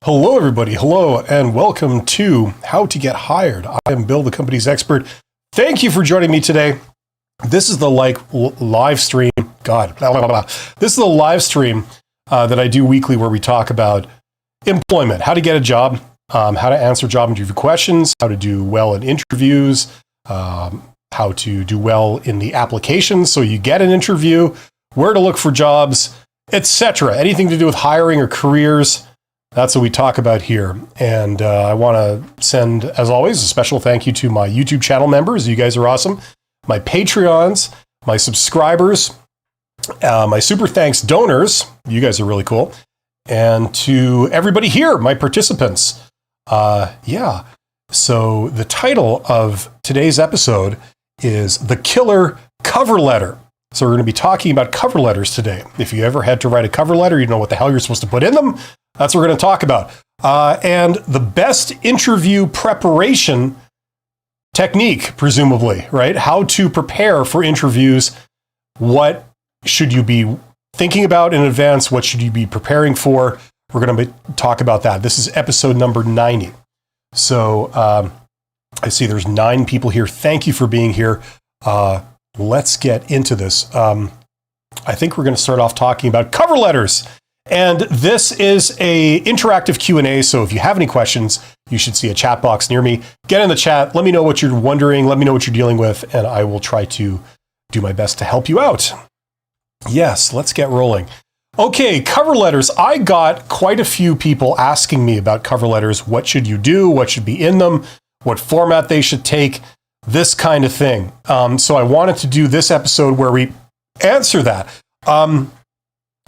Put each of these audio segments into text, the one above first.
Hello, everybody. Hello, and welcome to How to Get Hired. I am Bill, the company's expert. Thank you for joining me today. This is the live stream. God, blah, blah, blah. This is the live stream that I do weekly where we talk about employment, how to get a job, how to answer job interview questions, how to do well in interviews, how to do well in the applications so you get an interview, where to look for jobs, etc. Anything to do with hiring or careers. That's what we talk about here. And I want to send, as always, a special thank you to my YouTube channel members. You guys are awesome. My Patreons, my subscribers, my super thanks donors. You guys are really cool. And to everybody here, my participants. So the title of today's episode is The Killer Cover Letter. So we're going to be talking about cover letters today. If you ever had to write a cover letter, you know what the hell you're supposed to put in them. That's what we're going to talk about. And the best interview preparation technique, presumably, right? How to prepare for interviews. What should you be thinking about in advance? What should you be preparing for? We're going to talk about that. This is episode number 90. So I see there's 9 people here. Thank you for being here. Let's get into this. I think we're going to start off talking about cover letters. And this is a interactive Q&A, so if you have any questions, you should see a chat box near me. Get in the chat, let me know what you're wondering, let me know what you're dealing with, and I will try to do my best to help you out. Yes, let's get rolling. Okay, cover letters. I got quite a few people asking me about cover letters. What should you do? What should be in them? What format they should take? This kind of thing. So I wanted to do this episode where we answer that.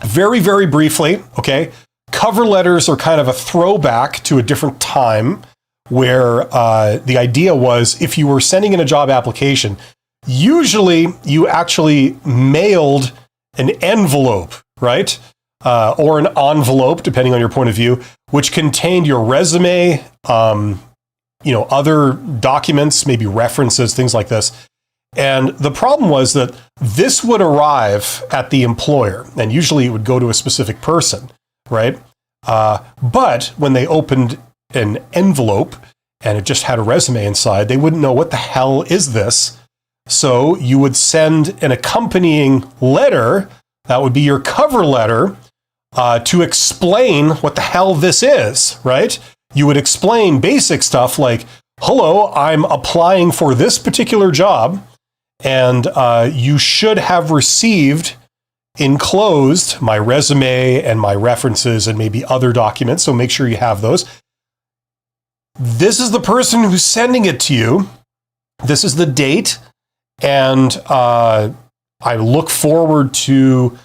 Very, very briefly, okay, cover letters are kind of a throwback to a different time where the idea was if you were sending in a job application, usually you actually mailed an envelope, right? Or an envelope, depending on your point of view, which contained your resume, other documents, maybe references, things like this. And the problem was that this would arrive at the employer, and usually it would go to a specific person, right? But when they opened an envelope and it just had a resume inside, they wouldn't know what the hell is this. So you would send an accompanying letter, that would be your cover letter, to explain what the hell this is, right? You would explain basic stuff like, hello, I'm applying for this particular job. And you should have received enclosed my resume and my references and maybe other documents. So make sure you have those. This is the person who's sending it to you. This is the date. And I look forward to,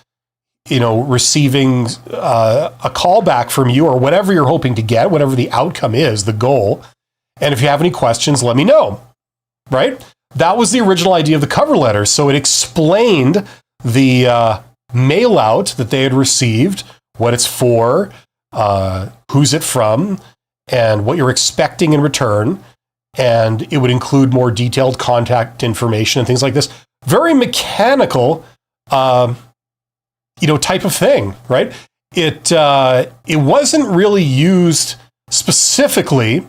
receiving a call back from you or whatever you're hoping to get, whatever the outcome is, the goal. And if you have any questions, let me know, right? That was the original idea of the cover letter. So it explained the mail out that they had received, what it's for, who's it from, and what you're expecting in return. And it would include more detailed contact information and things like this. Very mechanical, type of thing, right? It wasn't really used specifically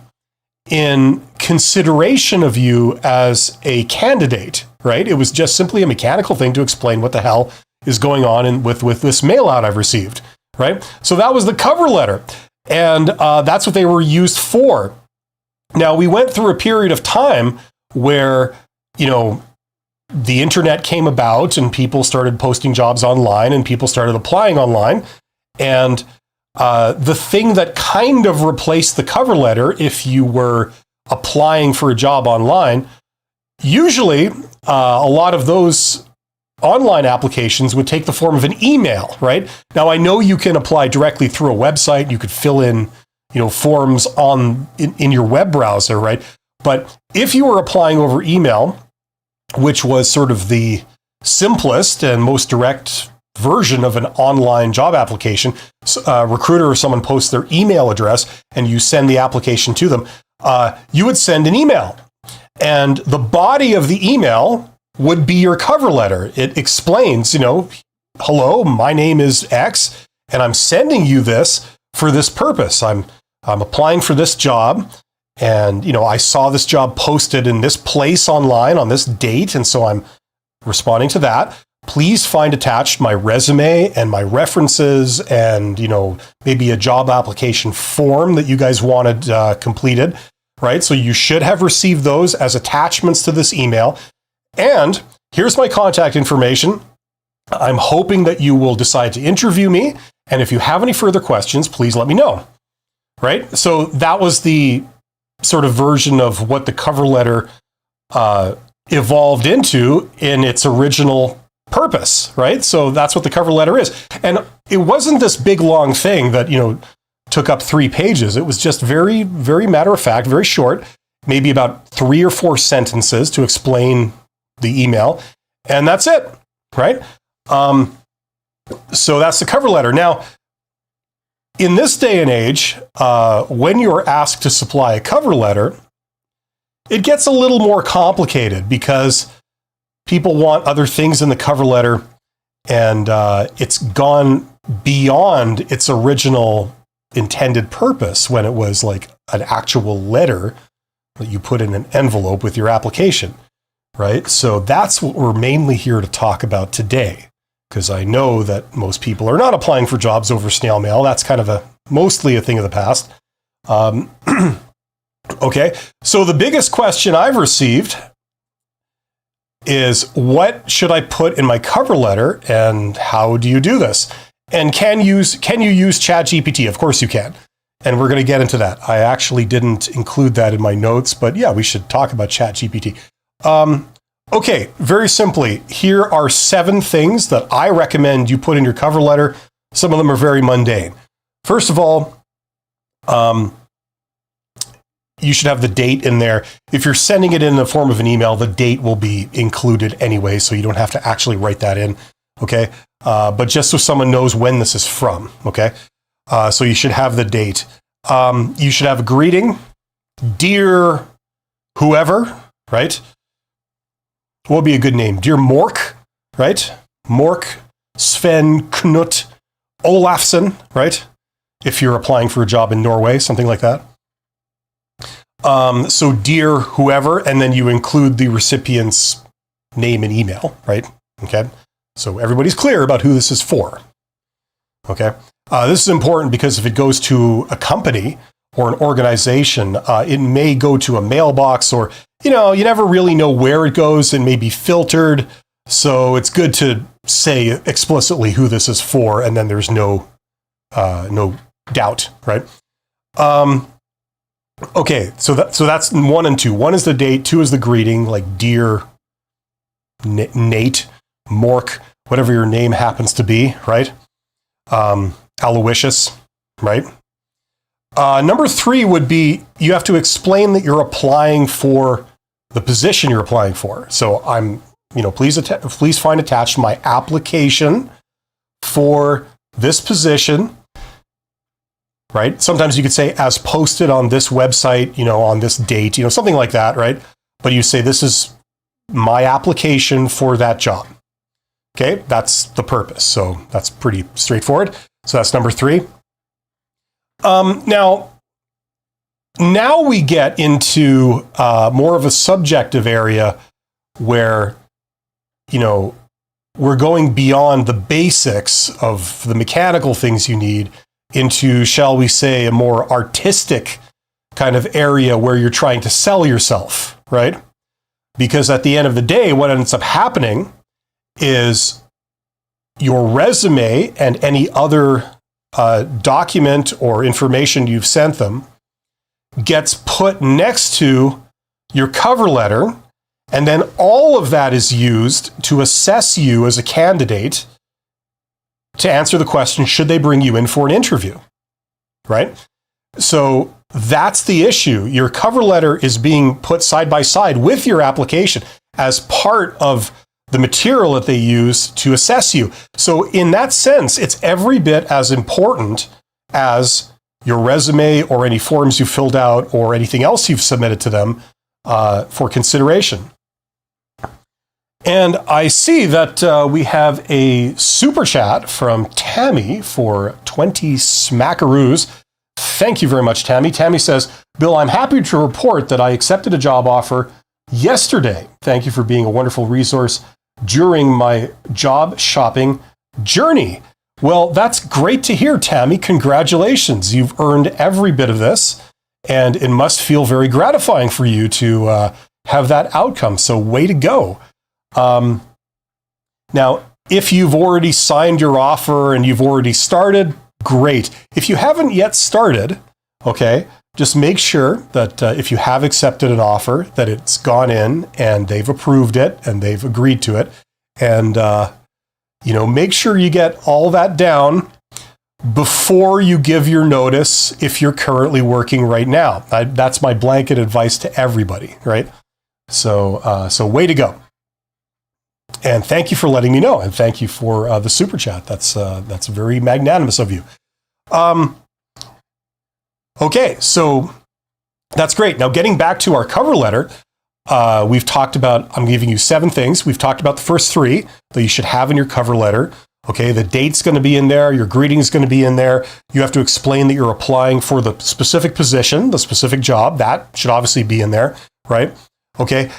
in consideration of you as a candidate, right? It was just simply a mechanical thing to explain what the hell is going on with this mail out I've received, right? So that was the cover letter. And that's what they were used for. Now, we went through a period of time where, the internet came about and people started posting jobs online and people started applying online. And the thing that kind of replaced the cover letter, if you were applying for a job online, usually a lot of those online applications would take the form of an email, right? Now, I know you can apply directly through a website. You could fill in, forms in your web browser, right? But if you were applying over email, which was sort of the simplest and most direct version of an online job application, a recruiter or someone posts their email address and you send the application to them, you would send an email. And the body of the email would be your cover letter. It explains, hello, my name is X, and I'm sending you this for this purpose. I'm I'm applying for this job, and, I saw this job posted in this place online on this date, and so I'm responding to that. Please find attached my resume and my references and, maybe a job application form that you guys wanted completed, right? So you should have received those as attachments to this email. And here's my contact information. I'm hoping that you will decide to interview me. And if you have any further questions, please let me know, right? So that was the sort of version of what the cover letter evolved into in its original purpose, right? So that's what the cover letter is. And it wasn't this big long thing that, took up 3 pages. It was just very, very matter of fact, very short, maybe about 3 or 4 sentences to explain the email. And that's it, right? So that's the cover letter. Now, in this day and age, when you're asked to supply a cover letter, it gets a little more complicated because people want other things in the cover letter, and it's gone beyond its original intended purpose when it was like an actual letter that you put in an envelope with your application, right? So that's what we're mainly here to talk about today, because I know that most people are not applying for jobs over snail mail. That's kind of mostly a thing of the past. Okay, so the biggest question I've received is, what should I put in my cover letter, and how do you do this? And can you use ChatGPT? Of course you can. And we're going to get into that. I actually didn't include that in my notes, but yeah, we should talk about ChatGPT. Okay, very simply, here are 7 things that I recommend you put in your cover letter. Some of them are very mundane. First of all, you should have the date in there. If you're sending it in the form of an email, the date will be included anyway, so you don't have to actually write that in, okay? But just so someone knows when this is from, okay? So you should have the date. You should have a greeting, dear whoever, right? What would be a good name? Dear Mork, right? Mork, Sven, Knut, Olafsson, right? If you're applying for a job in Norway, something like that. So dear whoever, and then you include the recipient's name and email, right? Okay. So everybody's clear about who this is for. Okay. This is important because if it goes to a company or an organization, it may go to a mailbox, or, you never really know where it goes. It may be filtered. So it's good to say explicitly who this is for, and then there's no doubt, right? Okay, so that's 1 and 2. 1 is the date, 2 is the greeting, like dear Nate, Mork, whatever your name happens to be, right? Aloysius, right? Number 3 would be, you have to explain that you're applying for the position you're applying for. So please find attached my application for this position. Right? Sometimes you could say, as posted on this website, on this date, something like that, right? But you say, this is my application for that job. Okay, that's the purpose. So that's pretty straightforward. So that's number 3. Now we get into more of a subjective area where, we're going beyond the basics of the mechanical things you need into, shall we say, a more artistic kind of area where you're trying to sell yourself, right? Because at the end of the day, what ends up happening is your resume and any other document or information you've sent them gets put next to your cover letter, and then all of that is used to assess you as a candidate to answer the question, should they bring you in for an interview, right? So that's the issue. Your cover letter is being put side by side with your application as part of the material that they use to assess you. So in that sense, it's every bit as important as your resume or any forms you filled out or anything else you've submitted to them for consideration. And I see that we have a super chat from Tammy for 20 smackaroos. Thank you very much, Tammy. Tammy says, Bill, I'm happy to report that I accepted a job offer yesterday. Thank you for being a wonderful resource during my job shopping journey. Well, that's great to hear, Tammy. Congratulations. You've earned every bit of this, and it must feel very gratifying for you to have that outcome. So way to go. Now, if you've already signed your offer and you've already started, great. If you haven't yet started, okay, just make sure that if you have accepted an offer, that it's gone in and they've approved it and they've agreed to it. And, make sure you get all that down before you give your notice if you're currently working right now. That's my blanket advice to everybody, right? So way to go. And thank you for letting me know. And thank you for the super chat. That's very magnanimous of you. Okay, so that's great. Now, getting back to our cover letter, we've talked about, I'm giving you 7 things. We've talked about the first 3 that you should have in your cover letter. Okay, the date's going to be in there. Your greeting's going to be in there. You have to explain that you're applying for the specific position, the specific job. That should obviously be in there, right? Okay.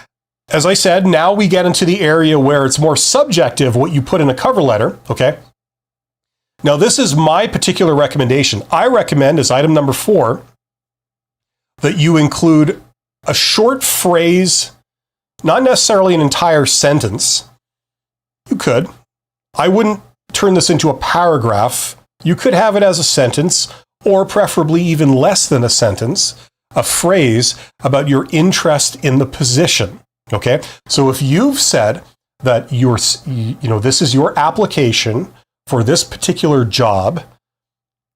As I said, now we get into the area where it's more subjective what you put in a cover letter, okay? Now, this is my particular recommendation. I recommend, as item number 4, that you include a short phrase, not necessarily an entire sentence. You could. I wouldn't turn this into a paragraph. You could have it as a sentence, or preferably even less than a sentence, a phrase about your interest in the position. Okay, so if you've said that this is your application for this particular job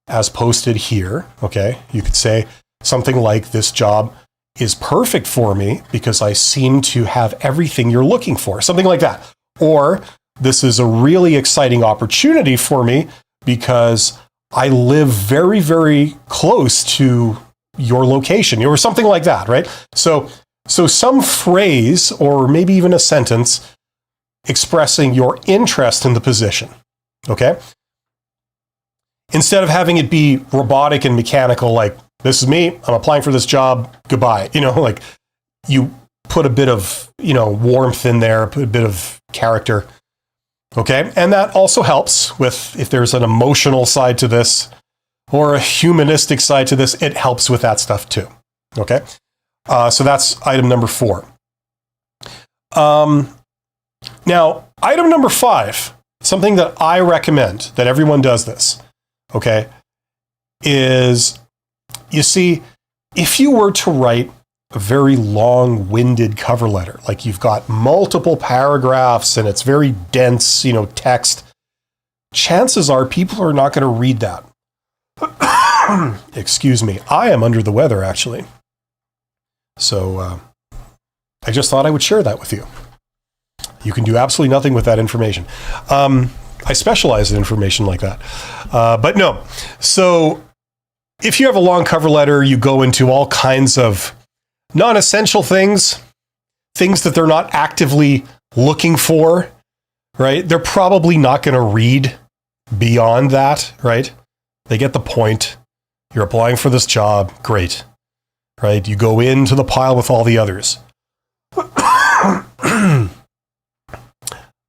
as posted here, okay, you could say something like, this job is perfect for me because I seem to have everything you're looking for, something like that. Or this is a really exciting opportunity for me because I live very, very close to your location, or something like that, right? So some phrase, or maybe even a sentence, expressing your interest in the position, okay? Instead of having it be robotic and mechanical, like, this is me, I'm applying for this job, goodbye. Like, you put a bit of, warmth in there, put a bit of character, okay? And that also helps with, if there's an emotional side to this, or a humanistic side to this, it helps with that stuff too, okay? So that's item number 4. Now, item number 5, something that I recommend that everyone does this, okay, is, you see, if you were to write a very long-winded cover letter, like you've got multiple paragraphs and it's very dense, text, chances are people are not going to read that. Excuse me. I am under the weather, actually. So I just thought I would share that with you. You can do absolutely nothing with that information. I specialize in information like that. But no. So if you have a long cover letter, you go into all kinds of non-essential things that they're not actively looking for, right? They're probably not going to read beyond that, right? They get the point. You're applying for this job. Great. Right? You go into the pile with all the others.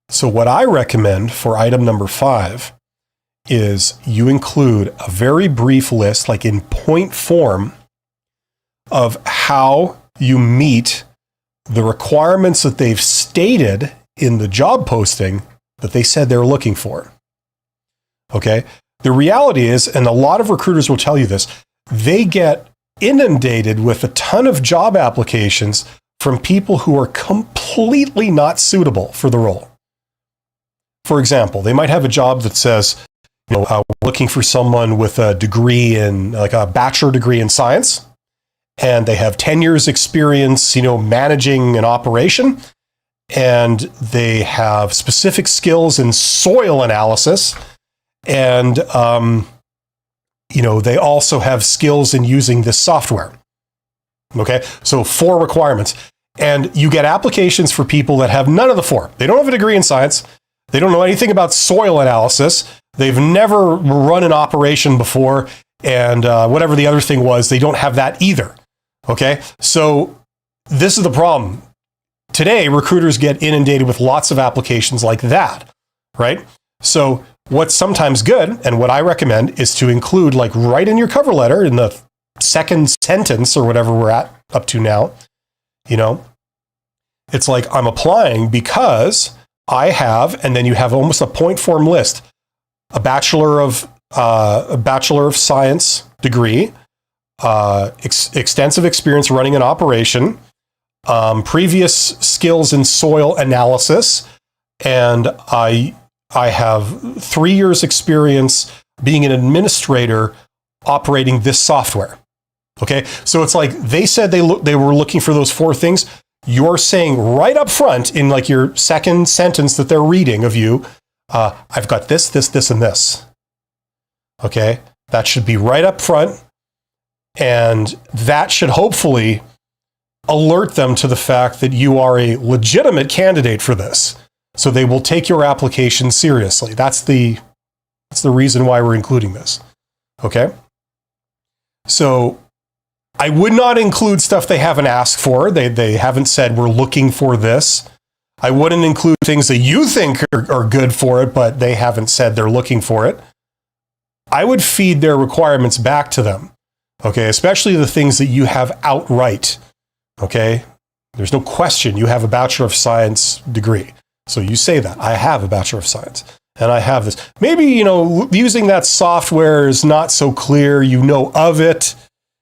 So what I recommend for item number 5 is you include a very brief list, like in point form, of how you meet the requirements that they've stated in the job posting that they said they're looking for. Okay? The reality is, and a lot of recruiters will tell you this, they get inundated with a ton of job applications from people who are completely not suitable for the role. For example, they might have a job that says, we're looking for someone with a degree in, like a bachelor degree in science, and they have 10 years experience, managing an operation, and they have specific skills in soil analysis, and they also have skills in using this software. Okay, so 4 requirements. And you get applications for people that have none of the 4. They don't have a degree in science. They don't know anything about soil analysis. They've never run an operation before. and whatever the other thing was, they don't have that either. Okay, so this is the problem. Today, recruiters get inundated with lots of applications like that, right? So what's sometimes good, and what I recommend, is to include, like, right in your cover letter, in the second sentence or whatever we're up to now, it's like, I'm applying because I have, and then you have almost a point form list, a Bachelor of Science degree, extensive experience running an operation, previous skills in soil analysis, and I have 3 years experience being an administrator operating this software. Okay, so it's like they said they were looking for those 4 things. You're saying right up front in, like, your second sentence that they're reading of you, I've got this, this, this, and this. Okay, that should be right up front, and that should hopefully alert them to the fact that you are a legitimate candidate for this. So they will take your application seriously. That's the reason why we're including this. Okay? So I would not include stuff they haven't asked for. They haven't said we're looking for this. I wouldn't include things that you think are good for it, but they haven't said they're looking for it. I would feed their requirements back to them. Okay? Especially the things that you have outright. Okay? There's no question you have a Bachelor of Science degree. So you say that, I have a Bachelor of Science, and I have this. Maybe, using that software is not so clear, of it.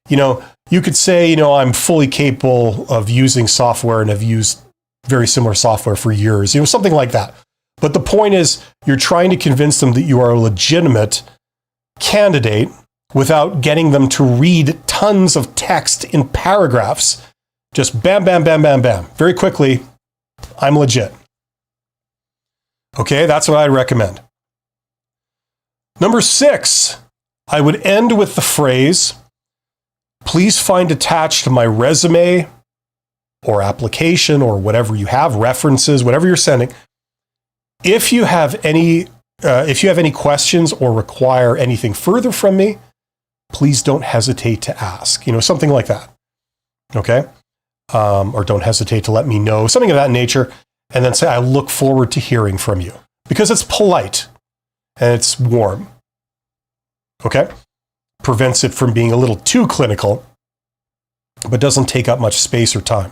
You could say, I'm fully capable of using software and have used very similar software for years, something like that. But the point is, you're trying to convince them that you are a legitimate candidate without getting them to read tons of text in paragraphs. Just bam, bam, bam, bam, bam. Very quickly, I'm legit. Okay, that's what I'd recommend. Number 6, I would end with the phrase, please find attached to my resume or application or whatever you have, references, whatever you're sending. If you have any questions or require anything further from me, please don't hesitate to ask. Something like that. Okay? Or don't hesitate to let me know, something of that nature. And then say, I look forward to hearing from you. Because it's polite and it's warm. Okay? Prevents it from being a little too clinical, but doesn't take up much space or time.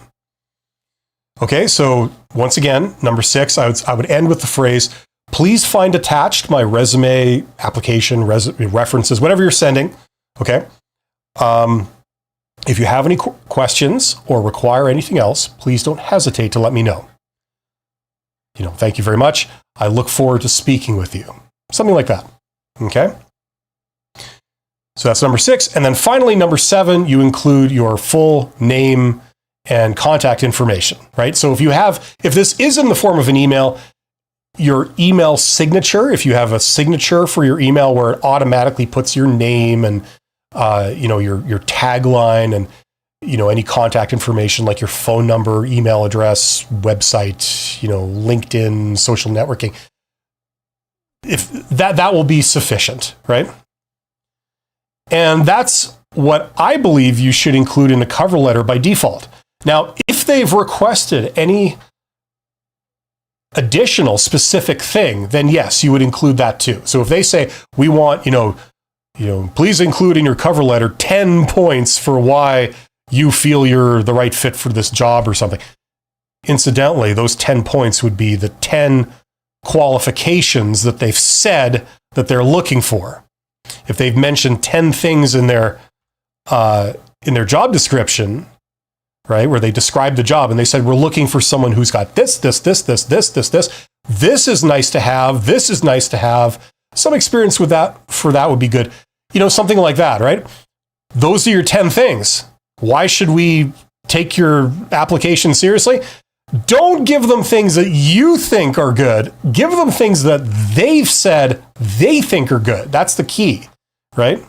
Okay, so once again, number 6, I would end with the phrase, please find attached my resume, application, references, whatever you're sending. Okay? If you have any questions or require anything else, please don't hesitate to let me know. Thank you very much. I look forward to speaking with you. Something like that. Okay? So that's number 6. And then finally, number 7, you include your full name and contact information, right? So if this is in the form of an email, your email signature, if you have a signature for your email where it automatically puts your name and, your tagline and, any contact information like your phone number, email address, website, LinkedIn, social networking, if that will be sufficient, right? And that's what I believe you should include in a cover letter by default. Now, if they've requested any additional specific thing, then yes, you would include that too. So if they say, we want, please include in your cover letter 10 points for why you feel you're the right fit for this job or something. Incidentally, those 10 points would be the 10 qualifications that they've said that they're looking for. If they've mentioned 10 things in their job description, right, where they described the job and they said, we're looking for someone who's got this. This is nice to have. This is nice to have. Some experience with that would be good. Something like that, right? Those are your 10 things. Why should we take your application seriously? Don't give them things that you think are good. Give them things that they've said they think are good. That's the key, right?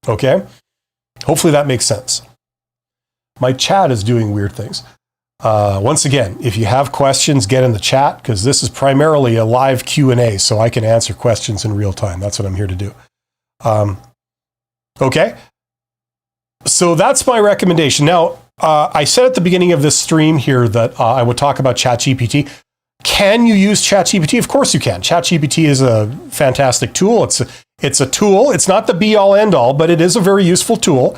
Okay? Hopefully that makes sense. My chat is doing weird things. Once again, if you have questions, get in the chat, because this is primarily a live Q&A, so I can answer questions in real time. That's what I'm here to do. Okay. So that's my recommendation. Now, I said at the beginning of this stream here that I would talk about ChatGPT. Can you use ChatGPT? Of course you can. ChatGPT is a fantastic tool. It's a tool. It's not the be all end all, but it is a very useful tool.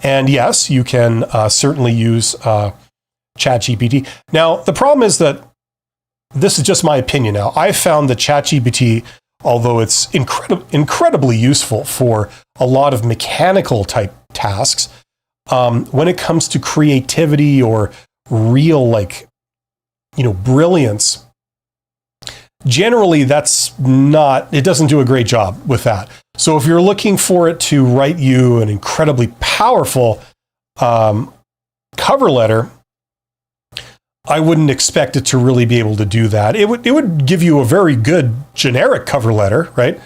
And yes, you can certainly use ChatGPT. Now, the problem is that this is just my opinion now. I found that ChatGPT, although it's incredibly useful for a lot of mechanical type tasks, when it comes to creativity or real, brilliance, generally it doesn't do a great job with that. So if you're looking for it to write you an incredibly powerful cover letter, I wouldn't expect it to really be able to do that. It would give you a very good generic cover letter, right?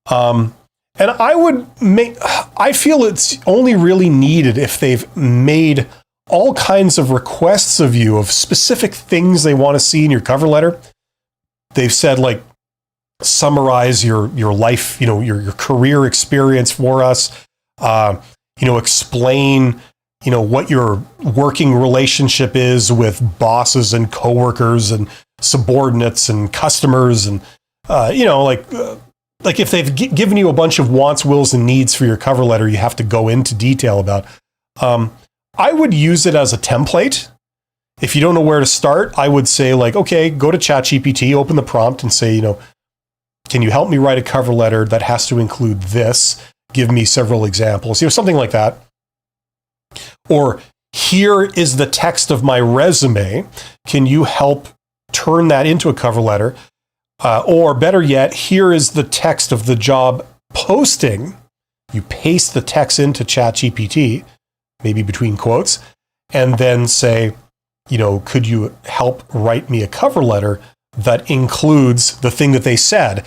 And I feel it's only really needed if they've made all kinds of requests of you of specific things they want to see in your cover letter. They've said, like, summarize your life, your career experience for us, explain, what your working relationship is with bosses and coworkers and subordinates and customers. And, like if they've given you a bunch of wants, wills, and needs for your cover letter, you have to go into detail about. I would use it as a template. If you don't know where to start, I would say, like, okay, go to ChatGPT, open the prompt and say, can you help me write a cover letter that has to include this? Give me several examples, something like that. Or here is the text of my resume. Can you help turn that into a cover letter? Or better yet, here is the text of the job posting. You paste the text into ChatGPT, maybe between quotes, and then say, could you help write me a cover letter that includes the thing that they said,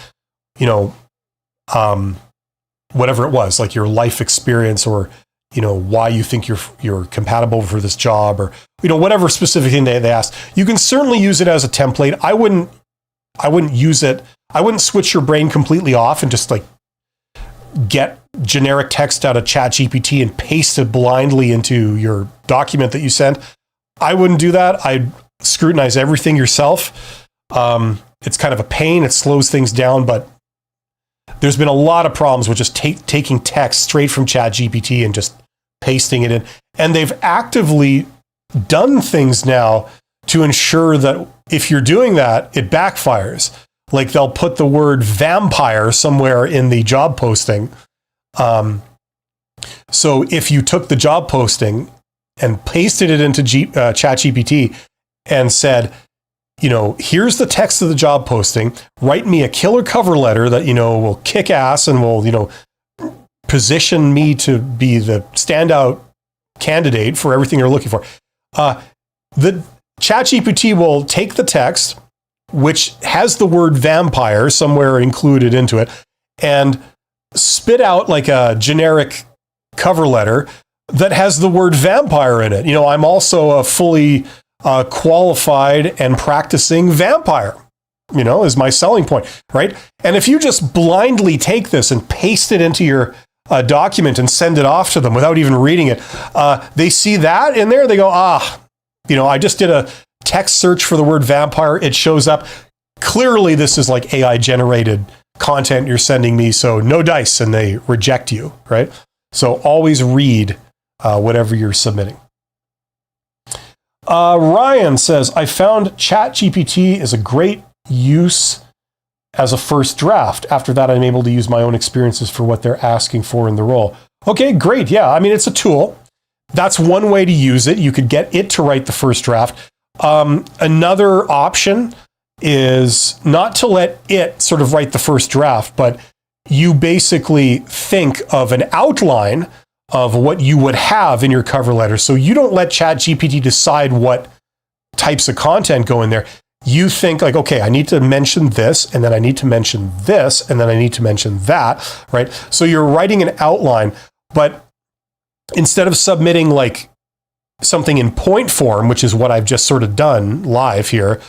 whatever it was, like your life experience or, why you think you're compatible for this job or, whatever specific thing they asked. You can certainly use it as a template. I wouldn't use it. I wouldn't switch your brain completely off and just get generic text out of ChatGPT and paste it blindly into your document that you send. I wouldn't do that. I'd scrutinize everything yourself. It's kind of a pain. It slows things down, but there's been a lot of problems with just taking text straight from ChatGPT and just pasting it in. And they've actively done things now to ensure that if you're doing that, it backfires. Like they'll put the word vampire somewhere in the job posting. So if you took the job posting and pasted it into ChatGPT and said, here's the text of the job posting, write me a killer cover letter that, will kick ass and will, position me to be the standout candidate for everything you're looking for. The ChatGPT will take the text, which has the word vampire somewhere included into it, and spit out like a generic cover letter that has the word vampire in it. I'm also a fully qualified and practicing vampire, is my selling point, right? And if you just blindly take this and paste it into your document and send it off to them without even reading it, they see that in there, they go, I just did a text search for the word vampire. It shows up. Clearly, this is like AI generated content you're sending me, so no dice, and they reject you, right? So always read whatever you're submitting. Ryan says, I found ChatGPT is a great use as a first draft. After that, I'm able to use my own experiences for what they're asking for in the role. Okay, great. Yeah, I mean, it's a tool. That's one way to use it. You could get it to write the first draft. Another option is not to let it sort of write the first draft, but you basically think of an outline of what you would have in your cover letter. So you don't let ChatGPT decide what types of content go in there. You think like, okay, I need to mention this, and then I need to mention this, and then I need to mention that, right? So you're writing an outline, but instead of submitting like something in point form, which is what I've just sort of done live here,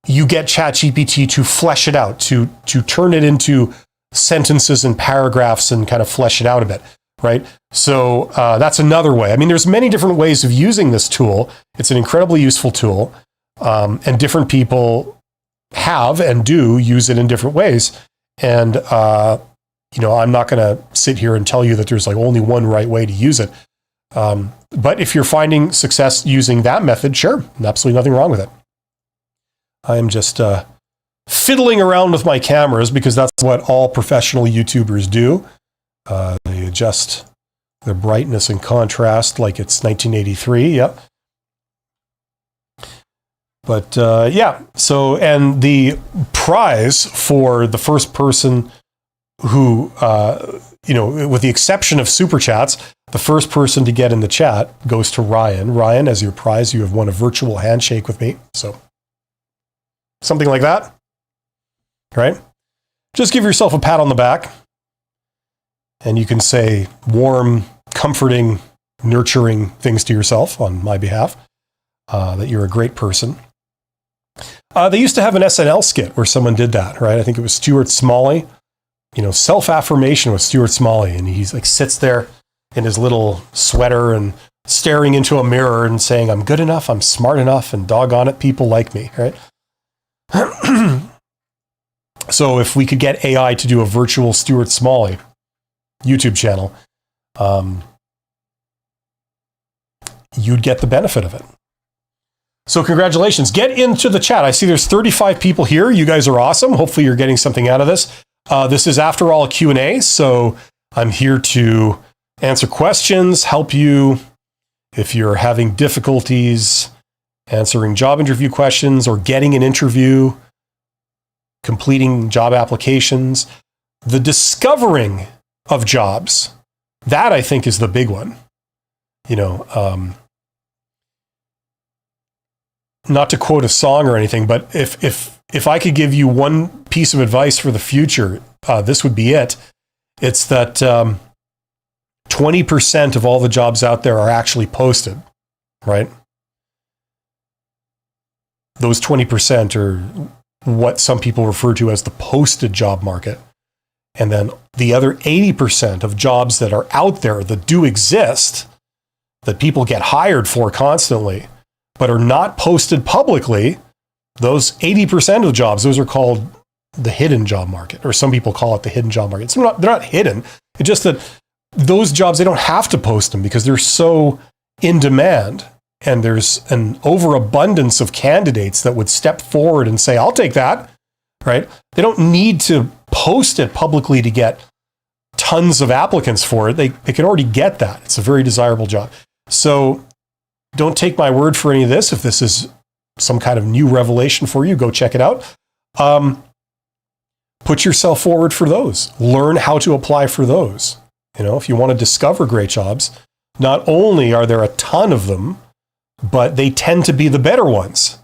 you get ChatGPT to flesh it out, to turn it into sentences and paragraphs and kind of flesh it out a bit, right? So that's another way. I mean, there's many different ways of using this tool. It's an incredibly useful tool, and different people have and do use it in different ways. And, I'm not going to sit here and tell you that there's like only one right way to use it. But if you're finding success using that method, sure, absolutely nothing wrong with it. I am just fiddling around with my cameras because that's what all professional YouTubers do. They adjust their brightness and contrast like it's 1983. Yep. But so, and the prize for the first person who, with the exception of super chats, the first person to get in the chat goes to Ryan. Ryan, as your prize, you have won a virtual handshake with me. So something like that, right? Just give yourself a pat on the back, and you can say warm, comforting, nurturing things to yourself on my behalf, that you're a great person. They used to have an SNL skit where someone did that, right? I think it was Stuart Smalley, self-affirmation with Stuart Smalley. And he's like sits there in his little sweater and staring into a mirror and saying, I'm good enough, I'm smart enough, and doggone it, people like me, right? So if we could get AI to do a virtual Stuart Smalley YouTube channel, you'd get the benefit of it. So congratulations. Get into the chat. I see there's 35 people here. You guys are awesome. Hopefully you're getting something out of this. This is, after all, a Q&A, so I'm here to answer questions, help you if you're having difficulties answering job interview questions or getting an interview, completing job applications, the discovering of jobs. That, I think, is the big one. Not to quote a song or anything, but if I could give you one piece of advice for the future, this would be it. It's that 20% of all the jobs out there are actually posted, right? Those 20% are what some people refer to as the posted job market. And then the other 80% of jobs that are out there that do exist, that people get hired for constantly, but are not posted publicly, those 80% of jobs, those are called the hidden job market, or some people call it the hidden job market. They're not hidden. It's just that those jobs, they don't have to post them because they're so in demand, and there's an overabundance of candidates that would step forward and say, I'll take that, right? They don't need to post it publicly to get tons of applicants for it. They can already get that. It's a very desirable job. So don't take my word for any of this. If this is some kind of new revelation for you, go check it out. Put yourself forward for those. Learn how to apply for those. If you want to discover great jobs, not only are there a ton of them, but they tend to be the better ones.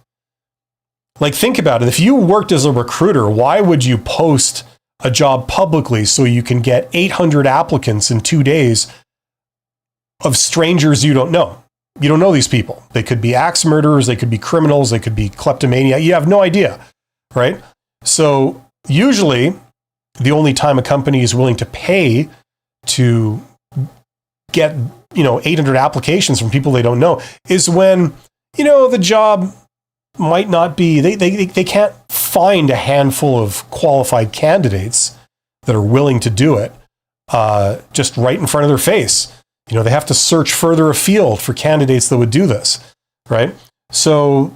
Like, think about it. If you worked as a recruiter, why would you post a job publicly so you can get 800 applicants in 2 days of strangers you don't know? You don't know these people. They could be axe murderers, they could be criminals, they could be kleptomania. You have no idea, right? So usually the only time a company is willing to pay to get 800 applications from people they don't know is when the job might not be, they can't find a handful of qualified candidates that are willing to do it just right in front of their face. They have to search further afield for candidates that would do this, right? So,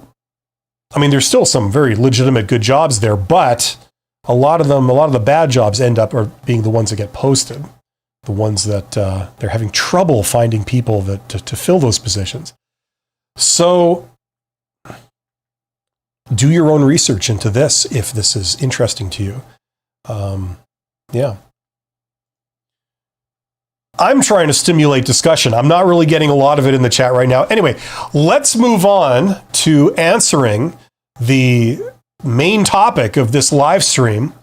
there's still some very legitimate good jobs there, but a lot of the bad jobs end up being the ones that get posted, the ones that they're having trouble finding people to fill those positions. So, do your own research into this if this is interesting to you. Yeah. I'm trying to stimulate discussion. I'm not really getting a lot of it in the chat right now. Anyway, let's move on to answering the main topic of this live stream,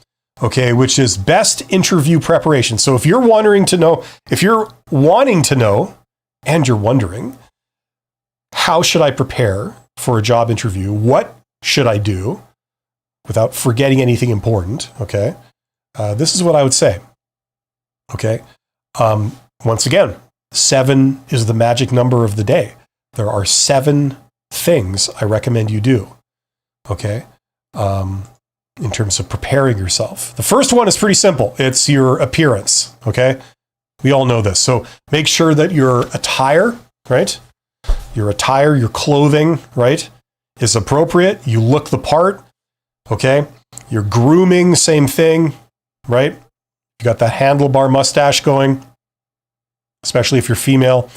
okay, which is best interview preparation. So if you're wanting to know, and you're wondering, how should I prepare for a job interview? What should I do without forgetting anything important, okay? this is what I would say. Okay. Once again, 7 is the magic number of the day. There are 7 things I recommend you do. Okay. In terms of preparing yourself. The first one is pretty simple. It's your appearance. Okay. We all know this. So make sure that your attire, right? Your attire, your clothing, right, is appropriate. You look the part. Okay. Your grooming, same thing, right? You got that handlebar mustache going, especially if you're female.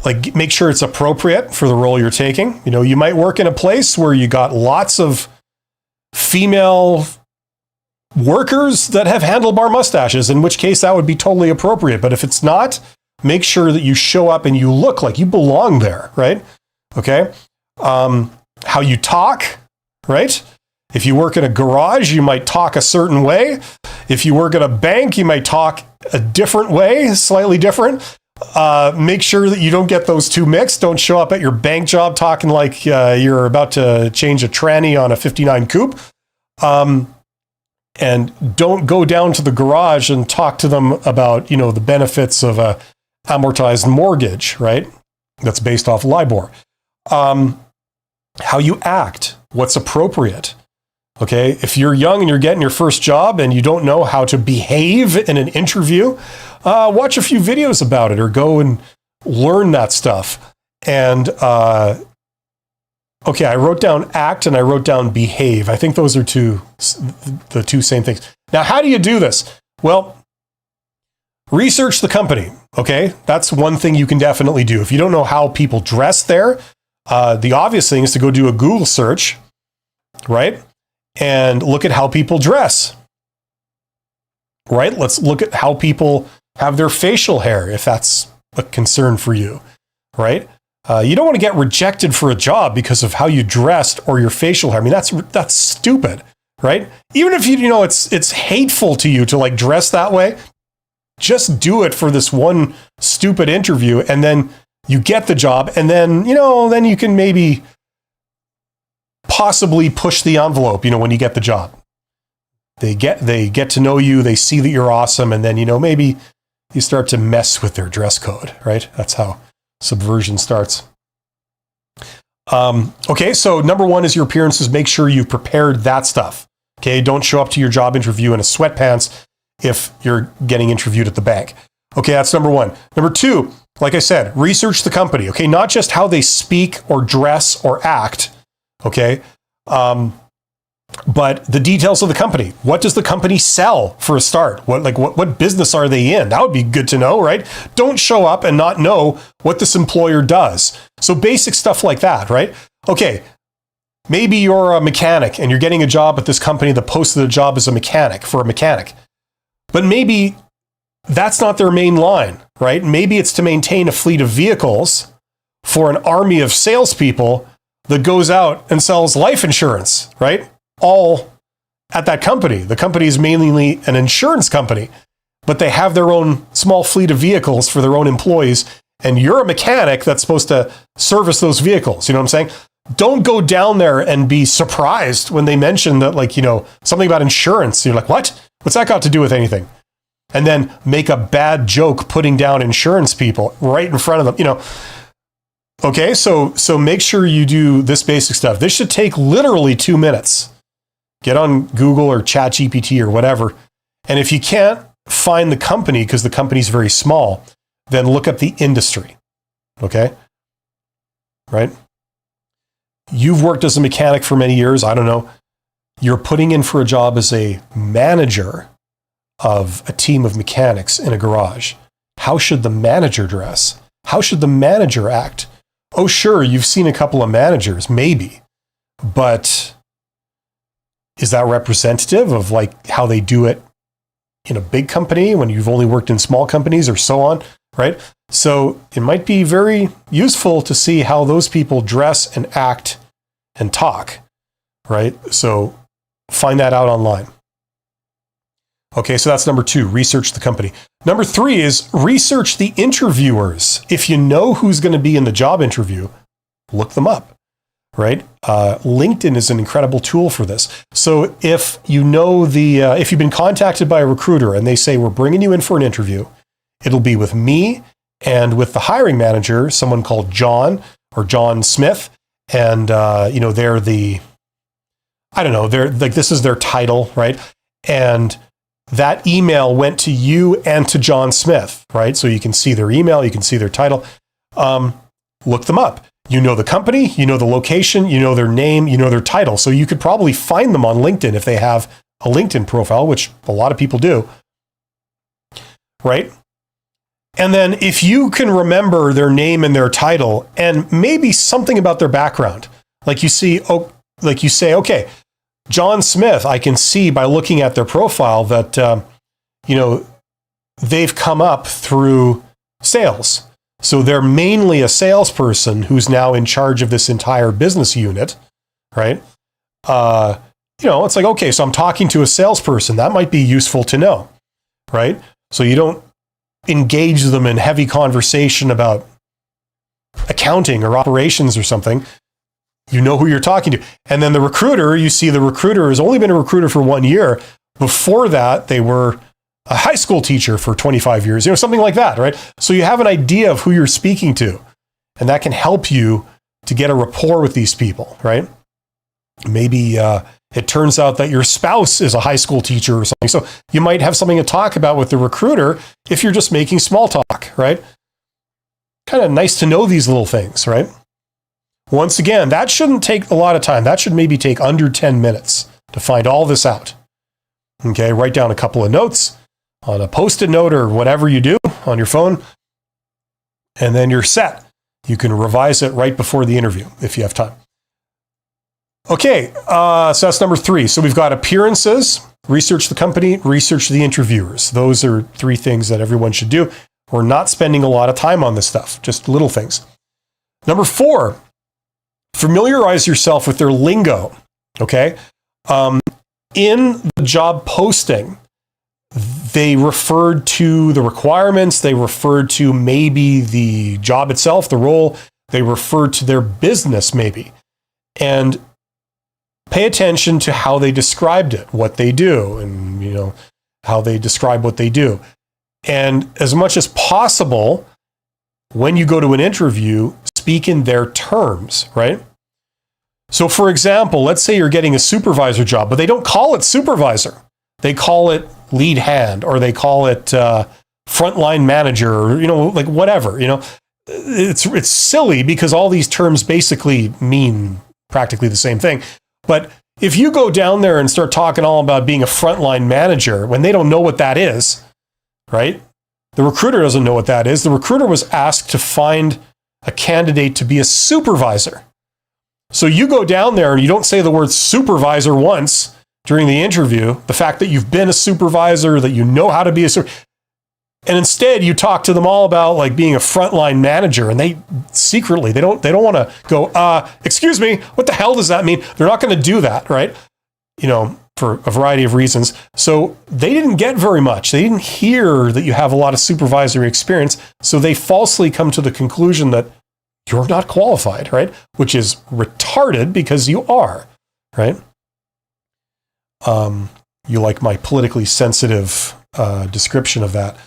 Like make sure it's appropriate for the role you're taking. You know, you might work in a place where you got lots of female workers that have handlebar mustaches, in which case that would be totally appropriate. But if it's not, make sure that you show up and you look like you belong there, right? Okay. How you talk, right? If you work in a garage, you might talk a certain way. If you work at a bank, you might talk a different way, slightly different. Make sure that you don't get those two mixed. Don't show up at your bank job talking like you're about to change a tranny on a 59 coupe. And don't go down to the garage and talk to them about, the benefits of a amortized mortgage, right? That's based off LIBOR. How you act, what's appropriate. Okay, if you're young and you're getting your first job and you don't know how to behave in an interview, watch a few videos about it or go and learn that stuff. And okay, I wrote down act and I wrote down behave. I think those are the two same things. Now, how do you do this? Well, research the company. Okay, that's one thing you can definitely do. If you don't know how people dress there, the obvious thing is to go do a Google search, right? And look at how people dress, right? Let's look at how people have their facial hair, if that's a concern for you, right? You don't want to get rejected for a job because of how you dressed or your facial hair. I mean, that's stupid, right? Even if it's hateful to you to like dress that way, just do it for this one stupid interview, and then you get the job, and then then you can maybe possibly push the envelope, when you get the job. They get to know you, they see that you're awesome, and then, maybe you start to mess with their dress code, right? That's how subversion starts. Okay, so number 1 is your appearances. Make sure you've prepared that stuff. Okay, don't show up to your job interview in a sweatpants if you're getting interviewed at the bank. Okay, that's number 1. Number 2, like I said, research the company. Okay, not just how they speak or dress or act. Okay. But the details of the company. What does the company sell for a start? What business are they in? That would be good to know, right? Don't show up and not know what this employer does. So basic stuff like that, right? Okay. Maybe you're a mechanic and you're getting a job at this company that posted a job as a mechanic. But maybe that's not their main line, right? Maybe it's to maintain a fleet of vehicles for an army of salespeople that goes out and sells life insurance, right? All at that company. The company is mainly an insurance company, but they have their own small fleet of vehicles for their own employees. And you're a mechanic that's supposed to service those vehicles. You know what I'm saying? Don't go down there and be surprised when they mention that, something about insurance. You're like, what? What's that got to do with anything? And then make a bad joke putting down insurance people right in front of them, Okay, so make sure you do this basic stuff. This should take literally 2 minutes. Get on Google or ChatGPT or whatever. And if you can't find the company because the company's very small, then look up the industry. Okay? Right? You've worked as a mechanic for many years. I don't know. You're putting in for a job as a manager of a team of mechanics in a garage. How should the manager dress? How should the manager act? Oh, sure, you've seen a couple of managers, maybe, but is that representative of how they do it in a big company when you've only worked in small companies or so on, right? So it might be very useful to see how those people dress and act and talk, right? So find that out online. Okay, so that's number 2, research the company. Number 3 is research the interviewers. If you know who's going to be in the job interview, look them up, right? LinkedIn is an incredible tool for this. So if you know if you've been contacted by a recruiter and they say, we're bringing you in for an interview, it'll be with me and with the hiring manager, someone called John or John Smith. And, they're this is their title, right? And that email went to you and to John Smith, right? So you can see their email, you can see their title. Look them up. You know the company, you know the location, you know their name, you know their title. So you could probably find them on LinkedIn if they have a LinkedIn profile, which a lot of people do, right? And then if you can remember their name and their title and maybe something about their background, like you say, okay, John Smith, I can see by looking at their profile that, they've come up through sales. So they're mainly a salesperson who's now in charge of this entire business unit, right? It's like, okay, so I'm talking to a salesperson. That might be useful to know, right? So you don't engage them in heavy conversation about accounting or operations or something. You know who you're talking to. And then the recruiter, you see the recruiter has only been a recruiter for 1 year. Before that, they were a high school teacher for 25 years, something like that, right? So you have an idea of who you're speaking to, and that can help you to get a rapport with these people, right? Maybe it turns out that your spouse is a high school teacher or something. So you might have something to talk about with the recruiter if you're just making small talk, right? Kind of nice to know these little things, right? Once again, that shouldn't take a lot of time. That should maybe take under 10 minutes to find all this out. Okay, write down a couple of notes on a Post-it note or whatever you do on your phone, and then you're set. You can revise it right before the interview if you have time. Okay, so that's number 3. So we've got appearances, research the company, research the interviewers. Those are 3 things that everyone should do. We're not spending a lot of time on this stuff, just little things. Number 4, familiarize yourself with their lingo, okay? In the job posting, they referred to the requirements, they referred to maybe the job itself, the role, they referred to their business maybe. And pay attention to how they described it, what they do, and how they describe what they do. And as much as possible, when you go to an interview, speak in their terms, right? So for example, let's say you're getting a supervisor job, but they don't call it supervisor. They call it lead hand, or they call it frontline manager, or, like whatever, it's silly because all these terms basically mean practically the same thing. But if you go down there and start talking all about being a frontline manager when they don't know what that is, right? The recruiter doesn't know what that is. The recruiter was asked to find a candidate to be a supervisor. So you go down there and you don't say the word supervisor once during the interview, the fact that you've been a supervisor, that you know how to be a supervisor, and instead you talk to them all about like being a frontline manager, and they secretly, they don't want to go, excuse me, what the hell does that mean? They're not going to do that, right? For a variety of reasons. So they didn't get very much. They didn't hear that you have a lot of supervisory experience. So they falsely come to the conclusion that you're not qualified, right? Which is retarded because you are, right? You like my politically sensitive description of that.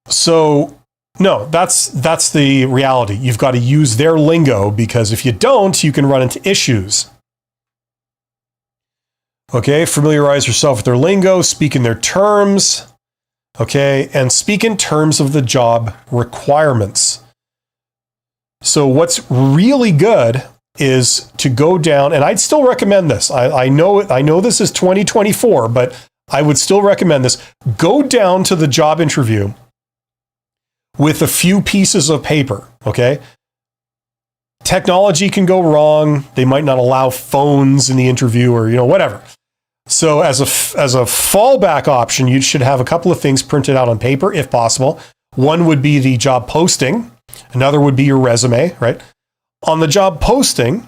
So no, that's the reality. You've got to use their lingo, because if you don't, you can run into issues. Okay, familiarize yourself with their lingo, speak in their terms, okay, and speak in terms of the job requirements. So what's really good is to go down, and I'd still recommend this. I know this is 2024, but I would still recommend this. Go down to the job interview with a few pieces of paper, okay? Technology can go wrong. They might not allow phones in the interview, or whatever. So as a fallback option, you should have a couple of things printed out on paper if possible. One would be the job posting. Another would be your resume, right? On the job posting,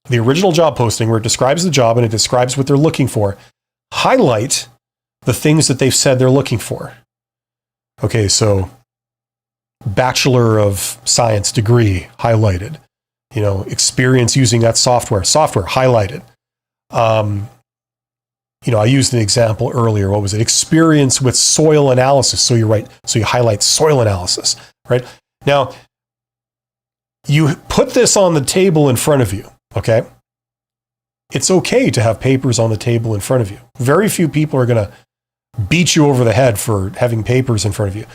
the original job posting where it describes the job and it describes what they're looking for, highlight the things that they've said they're looking for. Okay, so Bachelor of Science degree highlighted. experience using that software highlighted. I used an example earlier. What was it? Experience with soil analysis. So you're right. So you highlight soil analysis, right? Now, you put this on the table in front of you, okay? It's okay to have papers on the table in front of you. Very few people are going to beat you over the head for having papers in front of you.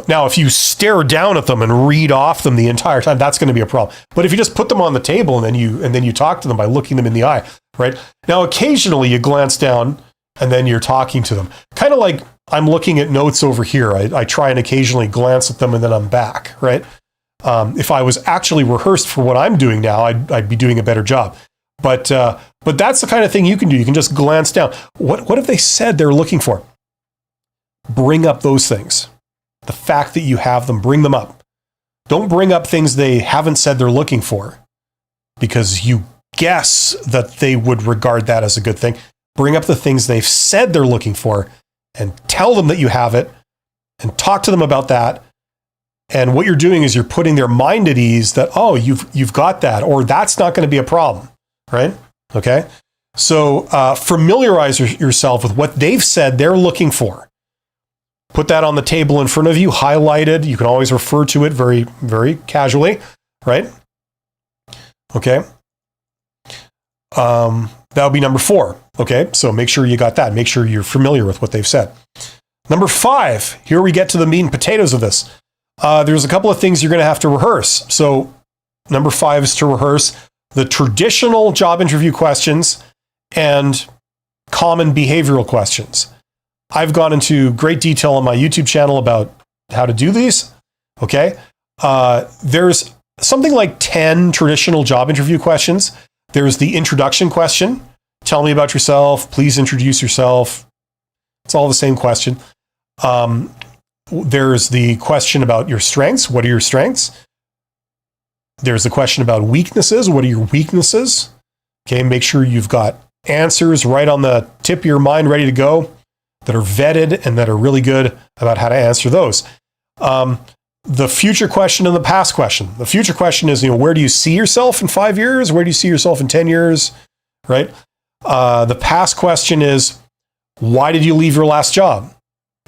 Now if you stare down at them and read off them the entire time, that's going to be a problem. But if you just put them on the table and then you talk to them by looking them in the eye, right? Now, occasionally you glance down and then you're talking to them. Kind of like I'm looking at notes over here. I try and occasionally glance at them and then I'm back, right? If I was actually rehearsed for what I'm doing now, I'd be doing a better job. But that's the kind of thing you can do. You can just glance down. What have they said they're looking for? Bring up those things. The fact that you have them, bring them up. Don't bring up things they haven't said they're looking for because you guess that they would regard that as a good thing. Bring up the things they've said they're looking for and tell them that you have it and talk to them about that. And what you're doing is you're putting their mind at ease that, oh, you've got that, or that's not going to be a problem, right? Okay. So familiarize yourself with what they've said they're looking for. Put that on the table in front of you, highlighted. You can always refer to it very, very casually, right? Okay. That would be number 4. Okay. So make sure you got that. Make sure you're familiar with what they've said. Number 5, here we get to the meat and potatoes of this. There's a couple of things you're going to have to rehearse. So number 5 is to rehearse the traditional job interview questions and common behavioral questions. I've gone into great detail on my YouTube channel about how to do these. Okay. There's something like 10 traditional job interview questions. There's the introduction question. Tell me about yourself. Please introduce yourself. It's all the same question. There's the question about your strengths. What are your strengths? There's the question about weaknesses. What are your weaknesses? Okay. Make sure you've got answers right on the tip of your mind, ready to go, that are vetted and that are really good about how to answer those. The future question and the past question. The future question is, where do you see yourself in 5 years? Where do you see yourself in 10 years? Right? The past question is, why did you leave your last job?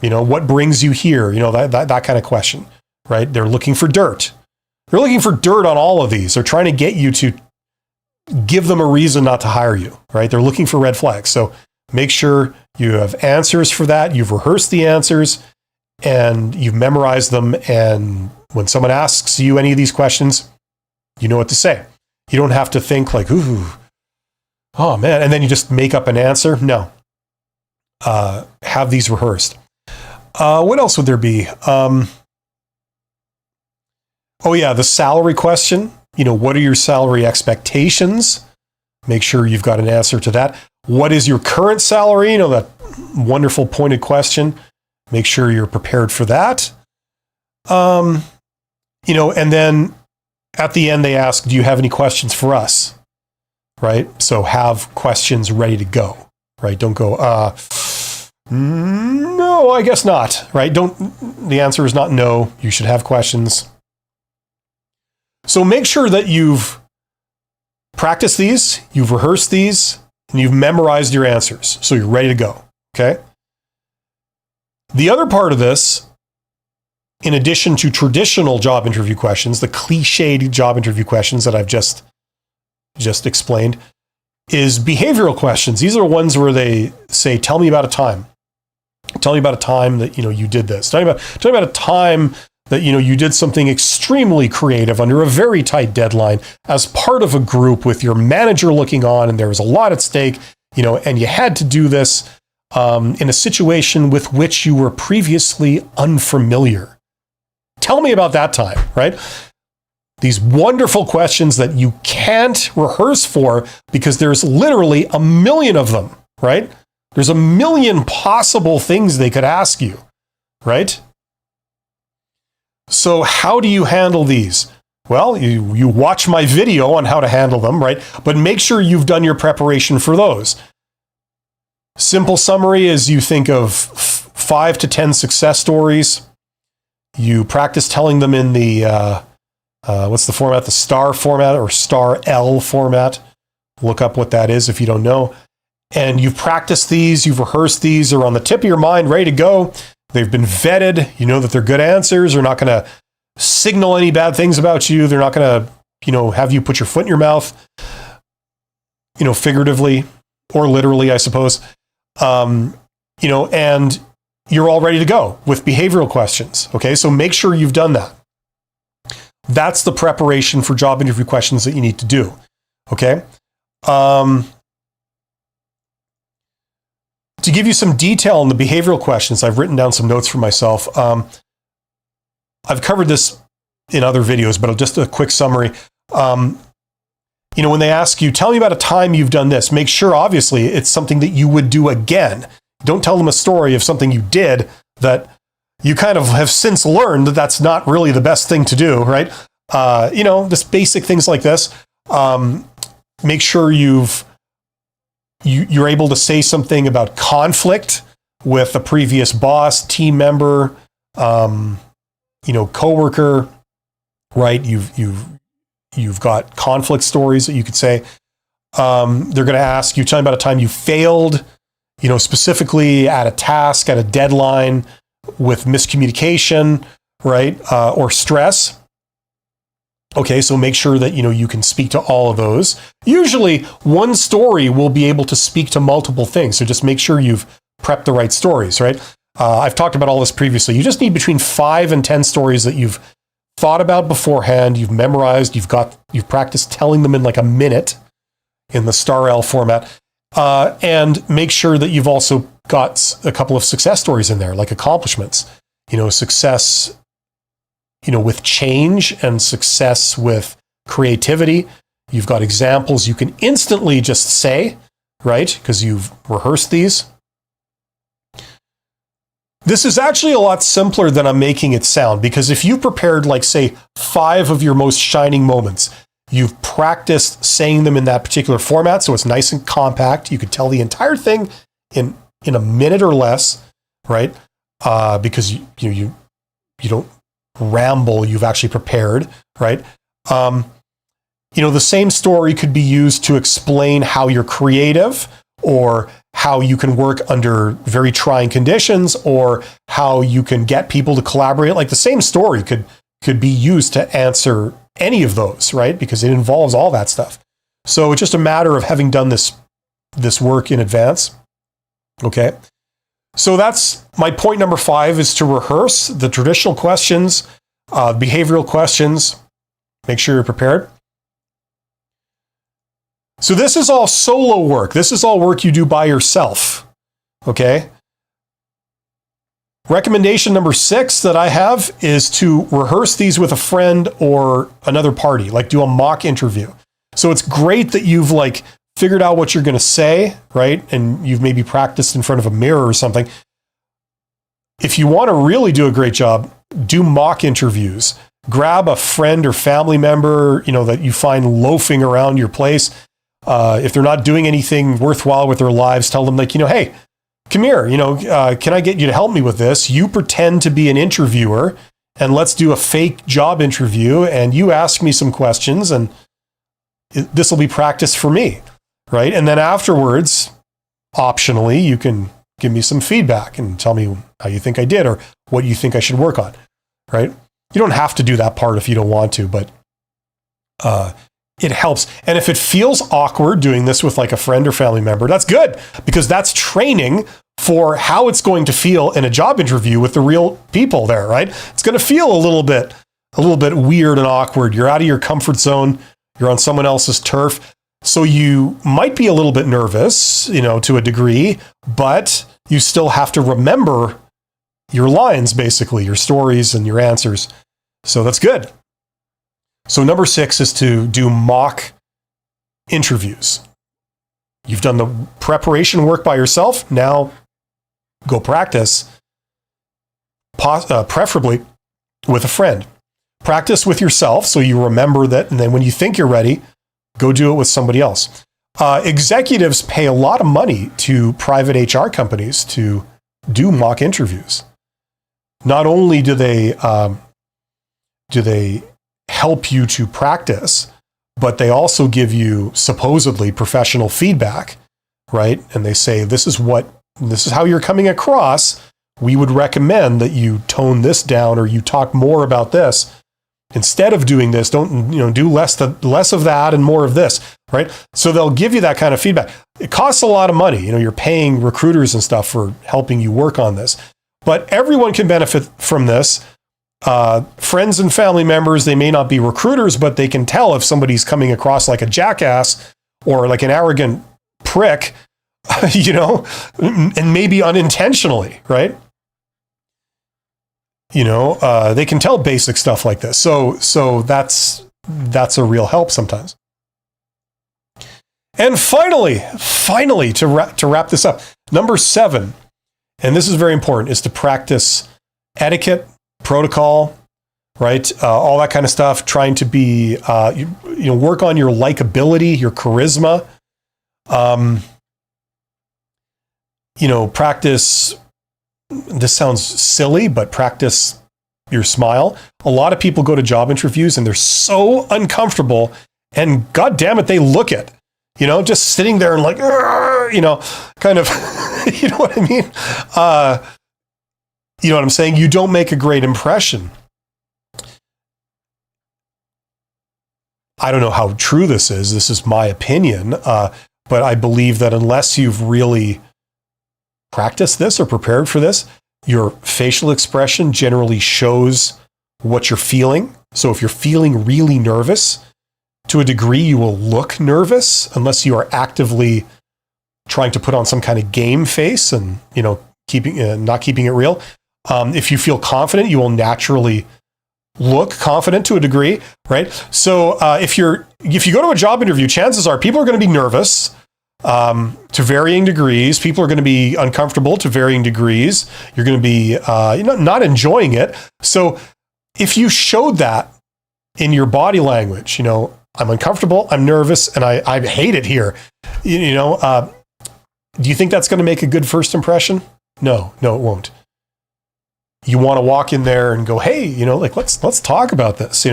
What brings you here? That kind of question, right? They're looking for dirt. They're looking for dirt on all of these. They're trying to get you to give them a reason not to hire you, right? They're looking for red flags. So make sure you have answers for that. You've rehearsed the answers and you've memorized them. And when someone asks you any of these questions, you know what to say. You don't have to think like, ooh, oh man, and then you just make up an answer. No. Have these rehearsed. What else would there be? Oh yeah, the salary question. What are your salary expectations? Make sure you've got an answer to that. What is your current salary? That wonderful pointed question. Make sure you're prepared for that. And then at the end they ask, do you have any questions for us? Right? So have questions ready to go, right? Don't go, no, I guess not, right? The answer is not no. You should have questions. So make sure that you've practiced these, you've rehearsed these, and you've memorized your answers. So you're ready to go. Okay. The other part of this, in addition to traditional job interview questions, the cliched job interview questions that I've just explained, is behavioral questions. These are ones where they say, tell me about a time. Tell me about a time that, you did this. Tell me about a time that, you did something extremely creative under a very tight deadline as part of a group with your manager looking on, and there was a lot at stake, and you had to do this in a situation with which you were previously unfamiliar. Tell me about that time, right? These wonderful questions that you can't rehearse for because there's literally a million of them, right? There's a million possible things they could ask you, right? So how do you handle these? Well, you watch my video on how to handle them, right? But make sure you've done your preparation for those. Simple summary is you think of 5 to 10 success stories. You practice telling them in the What's the format? The STAR format or STAR L format. Look up what that is if you don't know. And you've practiced these, you've rehearsed these, they're on the tip of your mind, ready to go. They've been vetted. You know that they're good answers. They're not going to signal any bad things about you. They're not going to, have you put your foot in your mouth, figuratively or literally, I suppose. And you're all ready to go with behavioral questions. Okay, so make sure you've done that. That's the preparation for job interview questions that you need to do. Okay. To give you some detail on the behavioral questions, I've written down some notes for myself. I've covered this in other videos, but just a quick summary. When they ask you, tell me about a time you've done this, make sure, obviously, it's something that you would do again. Don't tell them a story of something you did that you kind of have since learned that that's not really the best thing to do, right? Just basic things like this. Make sure you're able to say something about conflict with a previous boss, team member, coworker, right? You've got conflict stories that you could say. They're going to ask you, tell me about a time you failed, specifically at a task, at a deadline, with miscommunication, right? Or stress. Okay, so make sure that, you can speak to all of those. Usually one story will be able to speak to multiple things. So just make sure you've prepped the right stories, right? I've talked about all this previously. You just need between 5 and 10 stories that you've thought about beforehand, you've memorized, you've practiced telling them in like a minute in the STAR L format. And make sure that you've also got a couple of success stories in there, like accomplishments, success, with change and success with creativity. You've got examples you can instantly just say, right? Because you've rehearsed these. This is actually a lot simpler than I'm making it sound, because if you prepared, like, say, 5 of your most shining moments, you've practiced saying them in that particular format, so it's nice and compact. You could tell the entire thing in a minute or less, right? Because you don't ramble, you've actually prepared, right? The same story could be used to explain how you're creative, or how you can work under very trying conditions, or how you can get people to collaborate. Like, the same story could be used to answer any of those, right? Because it involves all that stuff. So it's just a matter of having done this work in advance. Okay. So that's my point number 5, is to rehearse the traditional questions, behavioral questions. Make sure you're prepared. So this is all solo work. This is all work you do by yourself. Okay. Recommendation number 6 that I have is to rehearse these with a friend or another party, like do a mock interview. So it's great that you've figured out what you're going to say, right? And you've maybe practiced in front of a mirror or something. If you want to really do a great job, do mock interviews. Grab a friend or family member, that you find loafing around your place. If they're not doing anything worthwhile with their lives, tell them hey, come here, can I get you to help me with this? You pretend to be an interviewer and let's do a fake job interview, and you ask me some questions, and this will be practice for me. Right? And then afterwards, optionally, you can give me some feedback and tell me how you think I did or what you think I should work on. Right? You don't have to do that part if you don't want to, but it helps. And if it feels awkward doing this with a friend or family member, that's good, because that's training for how it's going to feel in a job interview with the real people there, right? It's going to feel a little bit weird and awkward. You're out of your comfort zone. You're on someone else's turf. So you might be a little bit nervous, to a degree, but you still have to remember your lines, basically, your stories and your answers. So that's good. So number 6 is to do mock interviews. You've done the preparation work by yourself. Now go practice, preferably with a friend. Practice with yourself so you remember that, and then when you think you're ready, go do it with somebody else. Executives pay a lot of money to private HR companies to do mock interviews. Not only do they help you to practice, but they also give you supposedly professional feedback, right? And they say, this is how you're coming across. We would recommend that you tone this down, or you talk more about this. Instead of doing this, don't, do less of that and more of this, right? So they'll give you that kind of feedback. It costs a lot of money. You're paying recruiters and stuff for helping you work on this. But everyone can benefit from this. Friends and family members, they may not be recruiters, but they can tell if somebody's coming across like a jackass or like an arrogant prick, and maybe unintentionally, right? They can tell basic stuff like this. So that's a real help sometimes. And finally, to wrap this up, number 7, and this is very important, is to practice etiquette, protocol, right? All that kind of stuff. Trying to be, work on your likability, your charisma. Practice. This sounds silly, but practice your smile. A lot of people go to job interviews and they're so uncomfortable, and God damn it, they look it. Just sitting there and like, kind of, you know what I mean? You know what I'm saying? You don't make a great impression. I don't know how true this is. This is my opinion. But I believe that unless you've really practiced this or prepared for this, your facial expression generally shows what you're feeling. So if you're feeling really nervous, to a degree, you will look nervous unless you are actively trying to put on some kind of game face and, not keeping it real. If you feel confident, you will naturally look confident to a degree, right? So if you go to a job interview, chances are people are going to be nervous to varying degrees. People are going to be uncomfortable to varying degrees. You're going to be not enjoying it. So if you showed that in your body language, I'm uncomfortable, I'm nervous, and I hate it here. Do you think that's going to make a good first impression? No, it won't. You want to walk in there and go, hey, let's talk about this.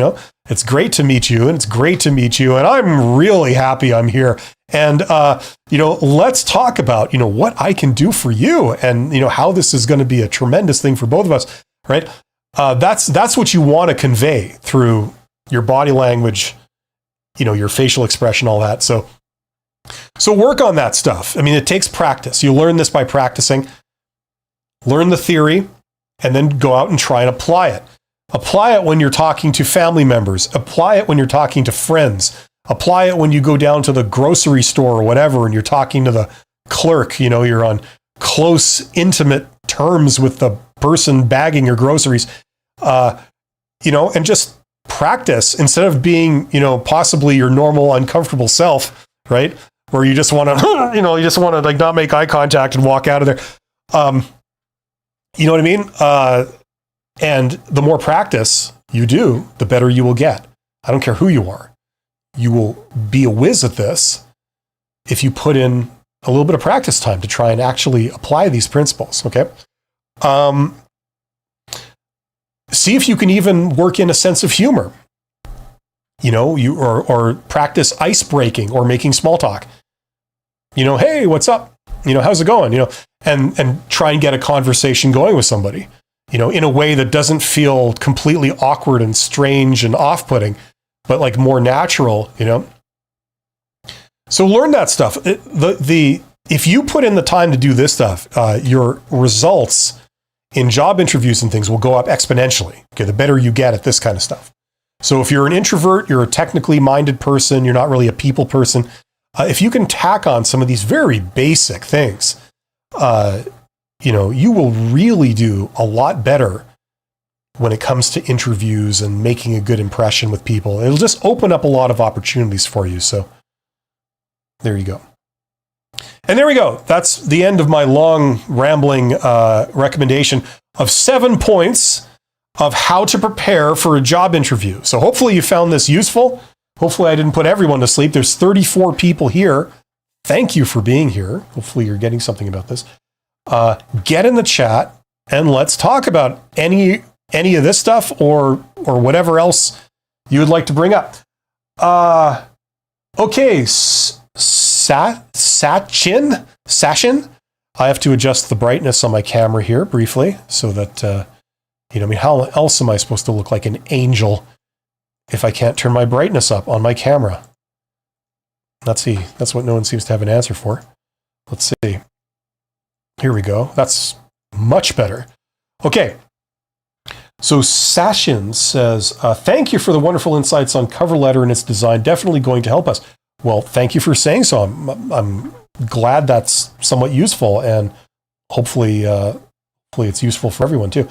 It's great to meet you, and it's great to meet you, and I'm really happy I'm here. And let's talk about what I can do for you, and how this is going to be a tremendous thing for both of us, right? That's what you want to convey through your body language, your facial expression, all that. So work on that stuff. I mean, it takes practice. You learn this by practicing. Learn the theory, and then go out and try and apply it. Apply it when you're talking to family members. Apply it when you're talking to friends. Apply it when you go down to the grocery store or whatever, and you're talking to the clerk. You're on close, intimate terms with the person bagging your groceries. And just practice instead of being, possibly your normal uncomfortable self, right? Where you just want to, like not make eye contact and walk out of there. You know what I mean? And the more practice you do, the better you will get. I don't care who you are. You will be a whiz at this if you put in a little bit of practice time to try and actually apply these principles. Okay. See if you can even work in a sense of humor. Or practice ice breaking or making small talk. Hey, what's up? How's it going? And try and get a conversation going with somebody, in a way that doesn't feel completely awkward and strange and off-putting, but like more natural, So learn that stuff. If you put in the time to do this stuff, your results in job interviews and things will go up exponentially. Okay, the better you get at this kind of stuff. So if you're an introvert, you're a technically minded person, you're not really a people person, if you can tack on some of these very basic things, you will really do a lot better when it comes to interviews and making a good impression with people. It'll just open up a lot of opportunities for you. So there you go. And there we go. That's the end of my long, rambling recommendation of 7 points of how to prepare for a job interview. So hopefully you found this useful. Hopefully I didn't put everyone to sleep. There's 34 people here. Thank you for being here. Hopefully you're getting something about this. Get in the chat and let's talk about any of this stuff or whatever else you would like to bring up. Okay, Sachin. I have to adjust the brightness on my camera here briefly so that, how else am I supposed to look like an angel if I can't turn my brightness up on my camera? Let's see. That's what no one seems to have an answer for. Let's see. Here we go. That's much better. Okay. So Sachin says, thank you for the wonderful insights on cover letter and its design. Definitely going to help us. Well, thank you for saying so. I'm glad that's somewhat useful, and hopefully it's useful for everyone too.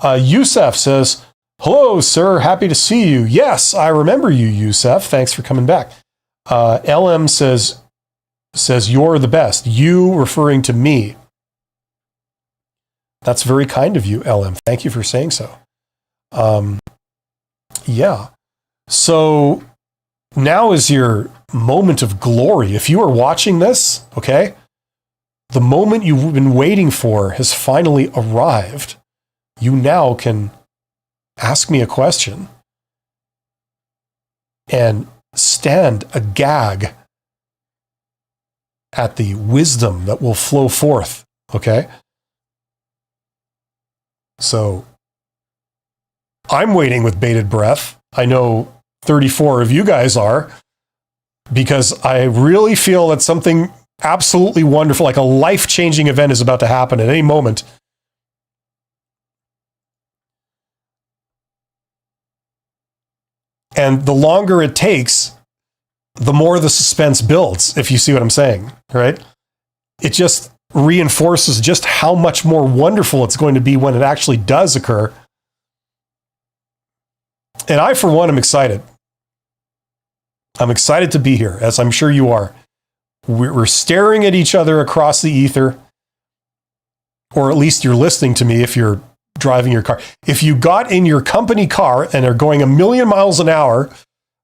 Yusef says, hello, sir. Happy to see you. Yes, I remember you, Yusef. Thanks for coming back. LM says you're the best. You referring to me. That's very kind of you, LM. Thank you for saying so. Yeah. So now is your moment of glory. If you are watching this, okay, the moment you've been waiting for has finally arrived. You now can ask me a question and stand agag at the wisdom that will flow forth, okay? So I'm waiting with bated breath. I know 34 of you guys are, because I really feel that something absolutely wonderful, like a life-changing event, is about to happen at any moment. And the longer it takes, the more the suspense builds, if you see what I'm saying, right? It just reinforces just how much more wonderful it's going to be when it actually does occur. And I, for one, am excited. I'm excited to be here, as I'm sure you are. We're staring at each other across the ether, or at least you're listening to me if you're driving your car. If you got in your company car and are going 1,000,000 miles an hour,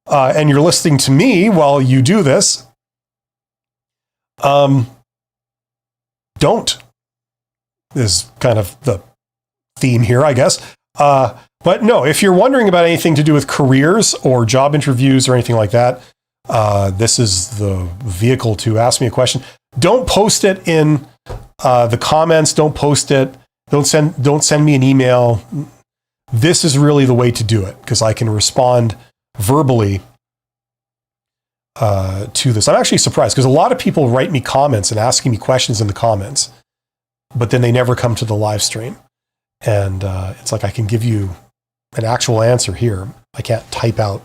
and you're listening to me while you do this, don't, is kind of the theme here, I guess. But no, if you're wondering about anything to do with careers or job interviews or anything like that, this is the vehicle to ask me a question. Don't post it in the comments. Don't post it. Don't send me an email. This is really the way to do it, because I can respond verbally to this. I'm actually surprised, because a lot of people write me comments and asking me questions in the comments, but then they never come to the live stream. And it's like, I can give you an actual answer here. I can't type out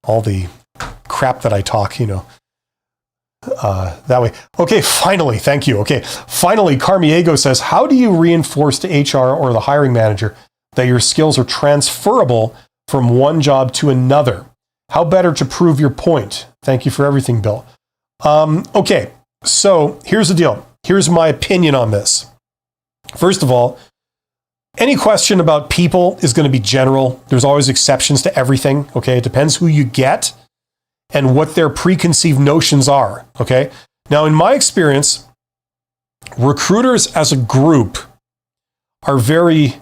all the crap that I talk, that way. Okay, finally, thank you. Okay, finally, Carmiego says, how do you reinforce to HR or the hiring manager that your skills are transferable from one job to another? How better to prove your point? Thank you for everything, Bill. Okay, so here's the deal. Here's my opinion on this. First of all, any question about people is going to be general. There's always exceptions to everything, okay? It depends who you get and what their preconceived notions are, okay? Now, in my experience, recruiters as a group are very,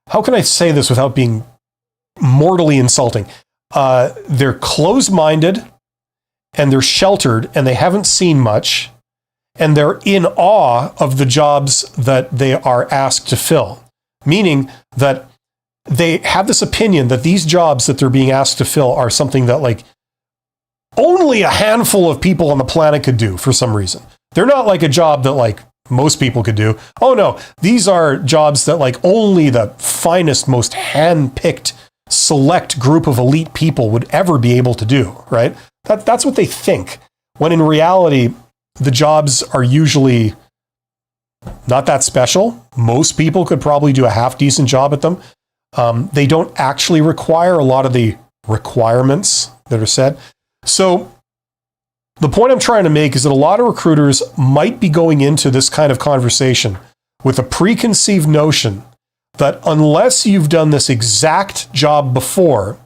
how can I say this without being mortally insulting? They're closed-minded, and they're sheltered, and they haven't seen much, and they're in awe of the jobs that they are asked to fill. Meaning that they have this opinion that these jobs that they're being asked to fill are something that, like, only a handful of people on the planet could do for some reason. They're not like a job that, like, most people could do. Oh no, these are jobs that, like, only the finest, most hand-picked, select group of elite people would ever be able to do, right? That's what they think. When in reality, the jobs are usually not that special. Most people could probably do a half-decent job at them. They don't actually require a lot of the requirements that are said. So the point I'm trying to make is that a lot of recruiters might be going into this kind of conversation with a preconceived notion that unless you've done this exact job before,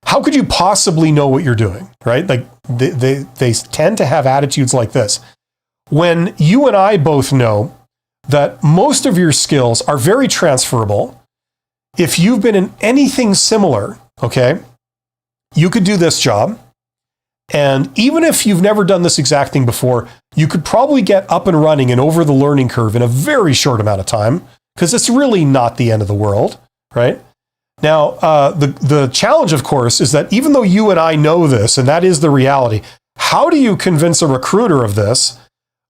how could you possibly know what you're doing, right? Like they tend to have attitudes like this. When you and I both know that most of your skills are very transferable, if you've been in anything similar okay, you could do this job. And even if you've never done this exact thing before, you could probably get up and running and over the learning curve in a very short amount of time, because it's really not the end of the world, right? Now, the challenge, of course, is that even though you and I know this, and that is the reality, how do you convince a recruiter of this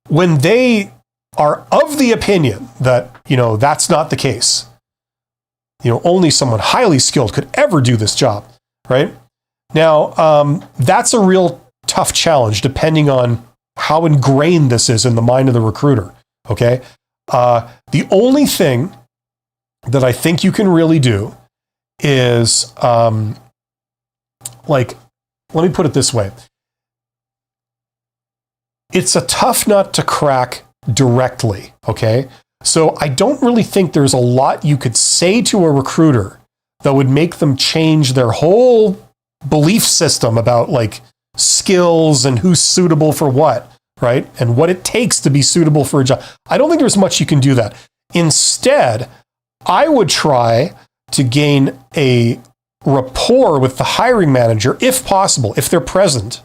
when they are of the opinion that, that's not the case? Only someone highly skilled could ever do this job, right? Now, that's a real tough challenge, depending on how ingrained this is in the mind of the recruiter, okay? The only thing that I think you can really do is, let me put it this way. It's a tough nut to crack directly, okay? So I don't really think there's a lot you could say to a recruiter that would make them change their whole belief system about skills and who's suitable for what, right? And what it takes to be suitable for a job. I don't think there's much you can do that. Instead, I would try to gain a rapport with the hiring manager, if possible, if they're present.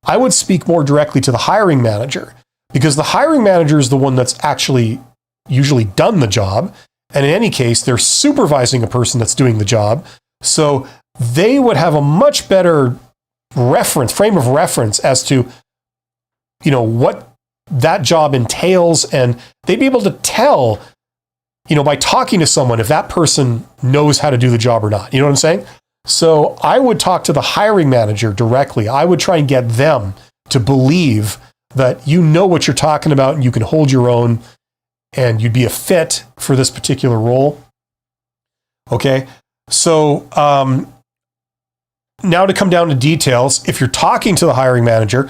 I would speak more directly to the hiring manager, because the hiring manager is the one that's actually usually done the job. And in any case, they're supervising a person that's doing the job. So they would have a much better frame of reference as to, what that job entails. And they'd be able to tell, by talking to someone, if that person knows how to do the job or not. You know what I'm saying? So I would talk to the hiring manager directly. I would try and get them to believe that you know what you're talking about and you can hold your own and you'd be a fit for this particular role. Okay. So now to come down to details, if you're talking to the hiring manager,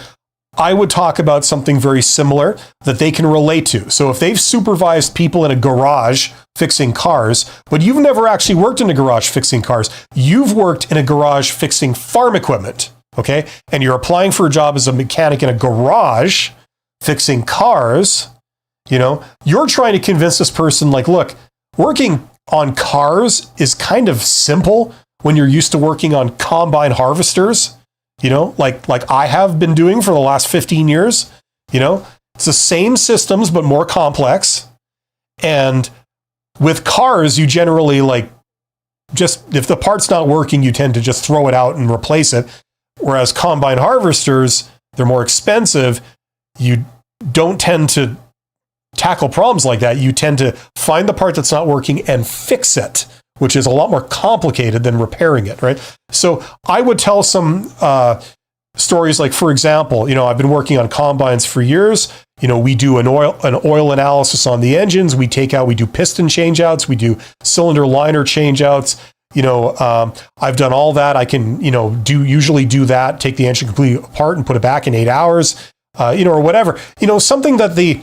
I would talk about something very similar that they can relate to. So if they've supervised people in a garage fixing cars, but you've never actually worked in a garage fixing cars, you've worked in a garage fixing farm equipment, okay? And you're applying for a job as a mechanic in a garage fixing cars, you're trying to convince this person, look, working on cars is kind of simple when you're used to working on combine harvesters. Like I have been doing for the last 15 years, it's the same systems, but more complex. And with cars, you generally just, if the part's not working, you tend to just throw it out and replace it. Whereas combine harvesters, they're more expensive. You don't tend to tackle problems like that. You tend to find the part that's not working and fix it, which is a lot more complicated than repairing it, right? So I would tell some stories for example, I've been working on combines for years. We do an oil analysis on the engines. We do piston changeouts. We do cylinder liner changeouts. I've done all that. I can, usually do that, take the engine completely apart and put it back in 8 hours, or whatever. Something that the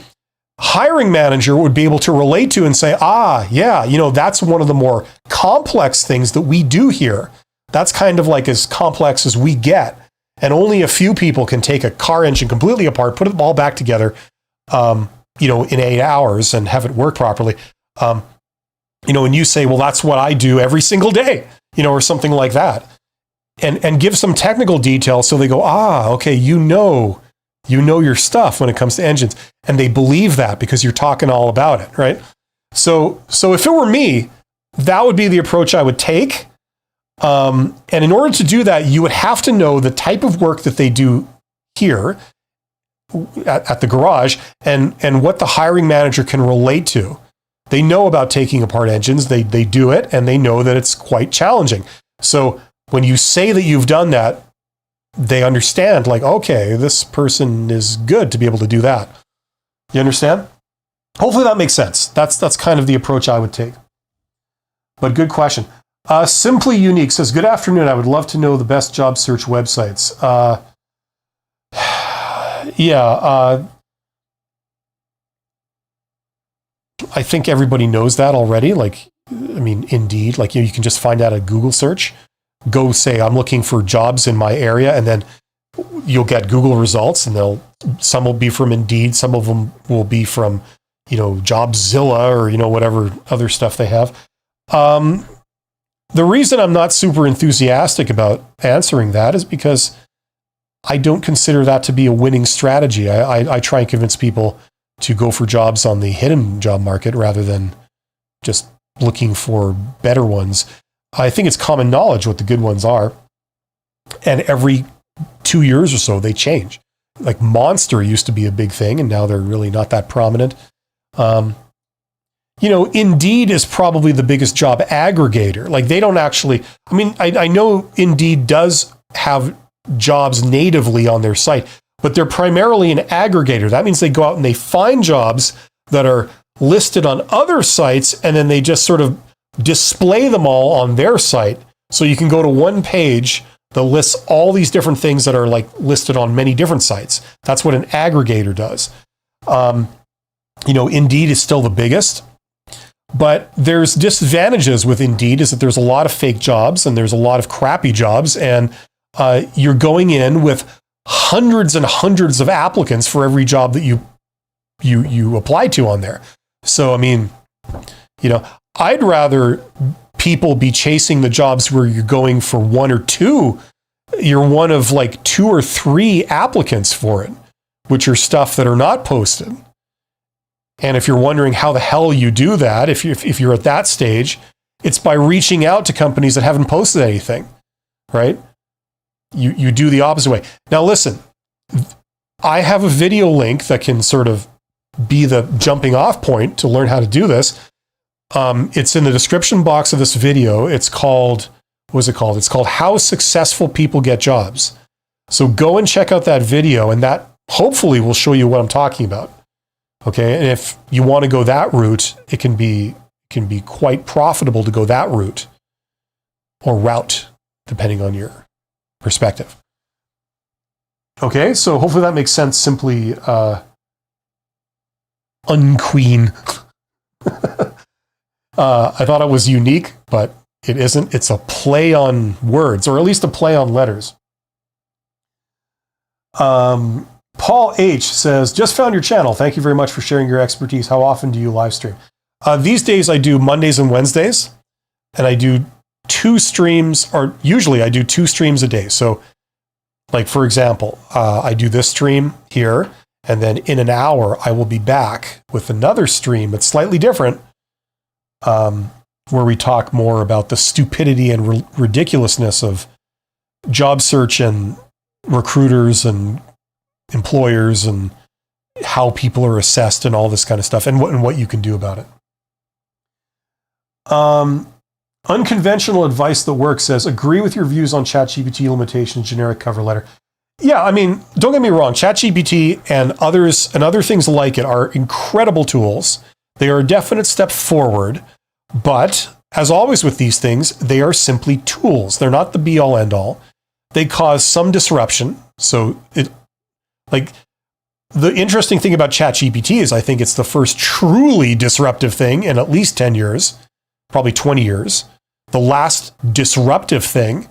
hiring manager would be able to relate to and say, that's one of the more complex things that we do here. That's kind of as complex as we get. And only a few people can take a car engine completely apart, put it all back together, in 8 hours and have it work properly. And you say, well, that's what I do every single day, or something like that. And give some technical details so they go, okay, you know your stuff when it comes to engines. And they believe that because you're talking all about it, right? So if it were me, that would be the approach I would take. And in order to do that, you would have to know the type of work that they do here at the garage and what the hiring manager can relate to. They know about taking apart engines. They do it, and they know that it's quite challenging. So when you say that you've done that, they understand, okay, this person is good to be able to do that. You understand? Hopefully that makes sense. That's kind of the approach I would take. But good question. Simply Unique says, good afternoon. I would love to know the best job search websites. I think everybody knows that already. Indeed, you can just find out a Google search. Go say, I'm looking for jobs in my area, and then you'll get Google results, and some will be from Indeed, some of them will be from, Jobzilla or, whatever other stuff they have. the reason I'm not super enthusiastic about answering that is because I don't consider that to be a winning strategy. I try and convince people to go for jobs on the hidden job market rather than just looking for better ones. I think it's common knowledge what the good ones are. And every 2 years or so, they change. Like Monster used to be a big thing, and now they're really not that prominent. Indeed is probably the biggest job aggregator. Like they don't actually, I know Indeed does have jobs natively on their site, but they're primarily an aggregator. That means they go out and they find jobs that are listed on other sites, and then they just sort of display them all on their site. So you can go to one page that lists all these different things that are like listed on many different sites. That's what an aggregator does. Indeed is still the biggest, but there's disadvantages with Indeed is that there's a lot of fake jobs and there's a lot of crappy jobs, and you're going in with hundreds and hundreds of applicants for every job that you apply to on there. So, I'd rather people be chasing the jobs where you're going for one or two. You're one of like 2 or 3 applicants for it, which are stuff that are not posted. And if you're wondering how the hell you do that, if you're at that stage, it's by reaching out to companies that haven't posted anything, right? You do the opposite way. Now listen, I have a video link that can sort of be the jumping off point to learn how to do this. It's in the description box of this video. It's called, what's it called? It's called How Successful People Get Jobs. So go and check out that video, and that hopefully will show you what I'm talking about. Okay. And if you want to go that route, it can be quite profitable to go that route or route, depending on your perspective. Okay. So hopefully that makes sense. Simply, unqueen. I thought it was unique, but it isn't. It's a play on words, or at least a play on letters. Paul H. says, just found your channel. Thank you very much for sharing your expertise. How often do you live stream? These days I do Mondays and Wednesdays, and I do 2 streams, or usually I do 2 streams a day. So like, for example, I do this stream here, and then in an hour, I will be back with another stream that's slightly different, where we talk more about the stupidity and ridiculousness of job search and recruiters and employers and how people are assessed and all this kind of stuff, and what you can do about it. Unconventional advice that works says, agree with your views on ChatGPT limitations, generic cover letter. Yeah, don't get me wrong. ChatGPT and other things like it are incredible tools. They are a definite step forward, but as always with these things, they are simply tools. They're not the be all end all. They cause some disruption. So the interesting thing about ChatGPT is I think it's the first truly disruptive thing in at least 10 years, probably 20 years. The last disruptive thing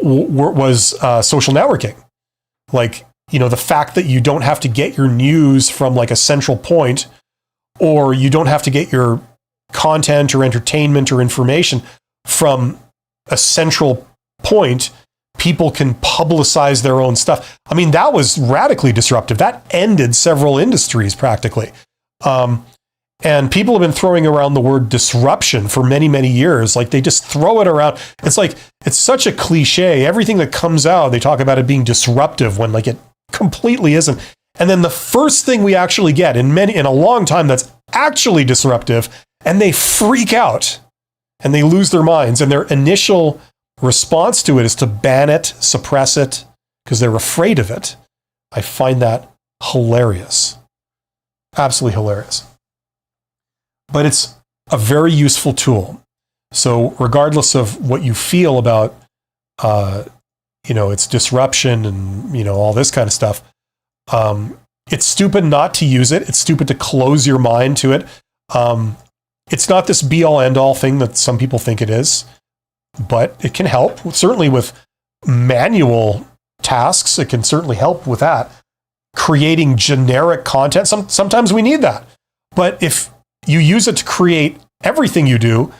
was social networking. The fact that you don't have to get your news from like a central point, or you don't have to get your content or entertainment or information from a central point. People can publicize their own stuff. That was radically disruptive. That ended several industries practically. And people have been throwing around the word disruption for many, many years. Like they just throw it around. It's like, it's such a cliche. Everything that comes out, they talk about it being disruptive when like it completely isn't. And then the first thing we actually get in a long time that's actually disruptive, and they freak out and they lose their minds. And their initial response to it is to ban it, suppress it, because they're afraid of it. I find that hilarious. Absolutely hilarious. But it's a very useful tool. So regardless of what you feel about, its disruption and, all this kind of stuff, it's stupid not to use it. It's stupid to close your mind to it. It's not this be all end all thing that some people think it is, but it can help. Certainly with manual tasks, it can certainly help with that. Creating generic content, sometimes we need that. But if you use it to create everything you do,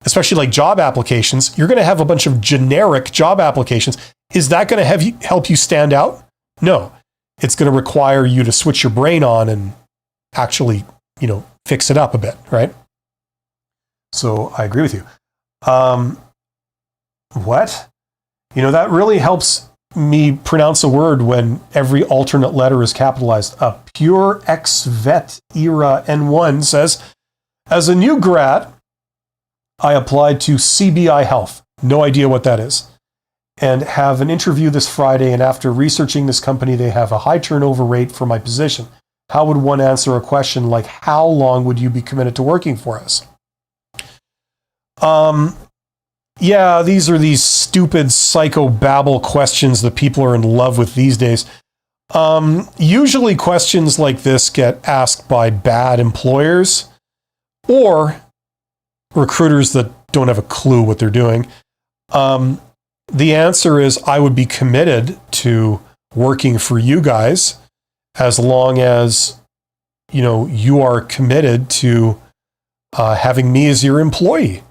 especially like job applications, you're going to have a bunch of generic job applications. Is that going to help you stand out? No. It's going to require you to switch your brain on and actually, fix it up a bit, right? So I agree with you. What? That really helps me pronounce a word when every alternate letter is capitalized. A pure ex-vet era N1 says, as a new grad, I applied to CBI Health. No idea what that is. And have an interview this Friday. And after researching this company, they have a high turnover rate for my position. How would one answer a question like, how long would you be committed to working for us? Yeah, these are these stupid psychobabble questions that people are in love with these days. Usually questions like this get asked by bad employers or recruiters that don't have a clue what they're doing. The answer is I would be committed to working for you guys as long as, you are committed to having me as your employee.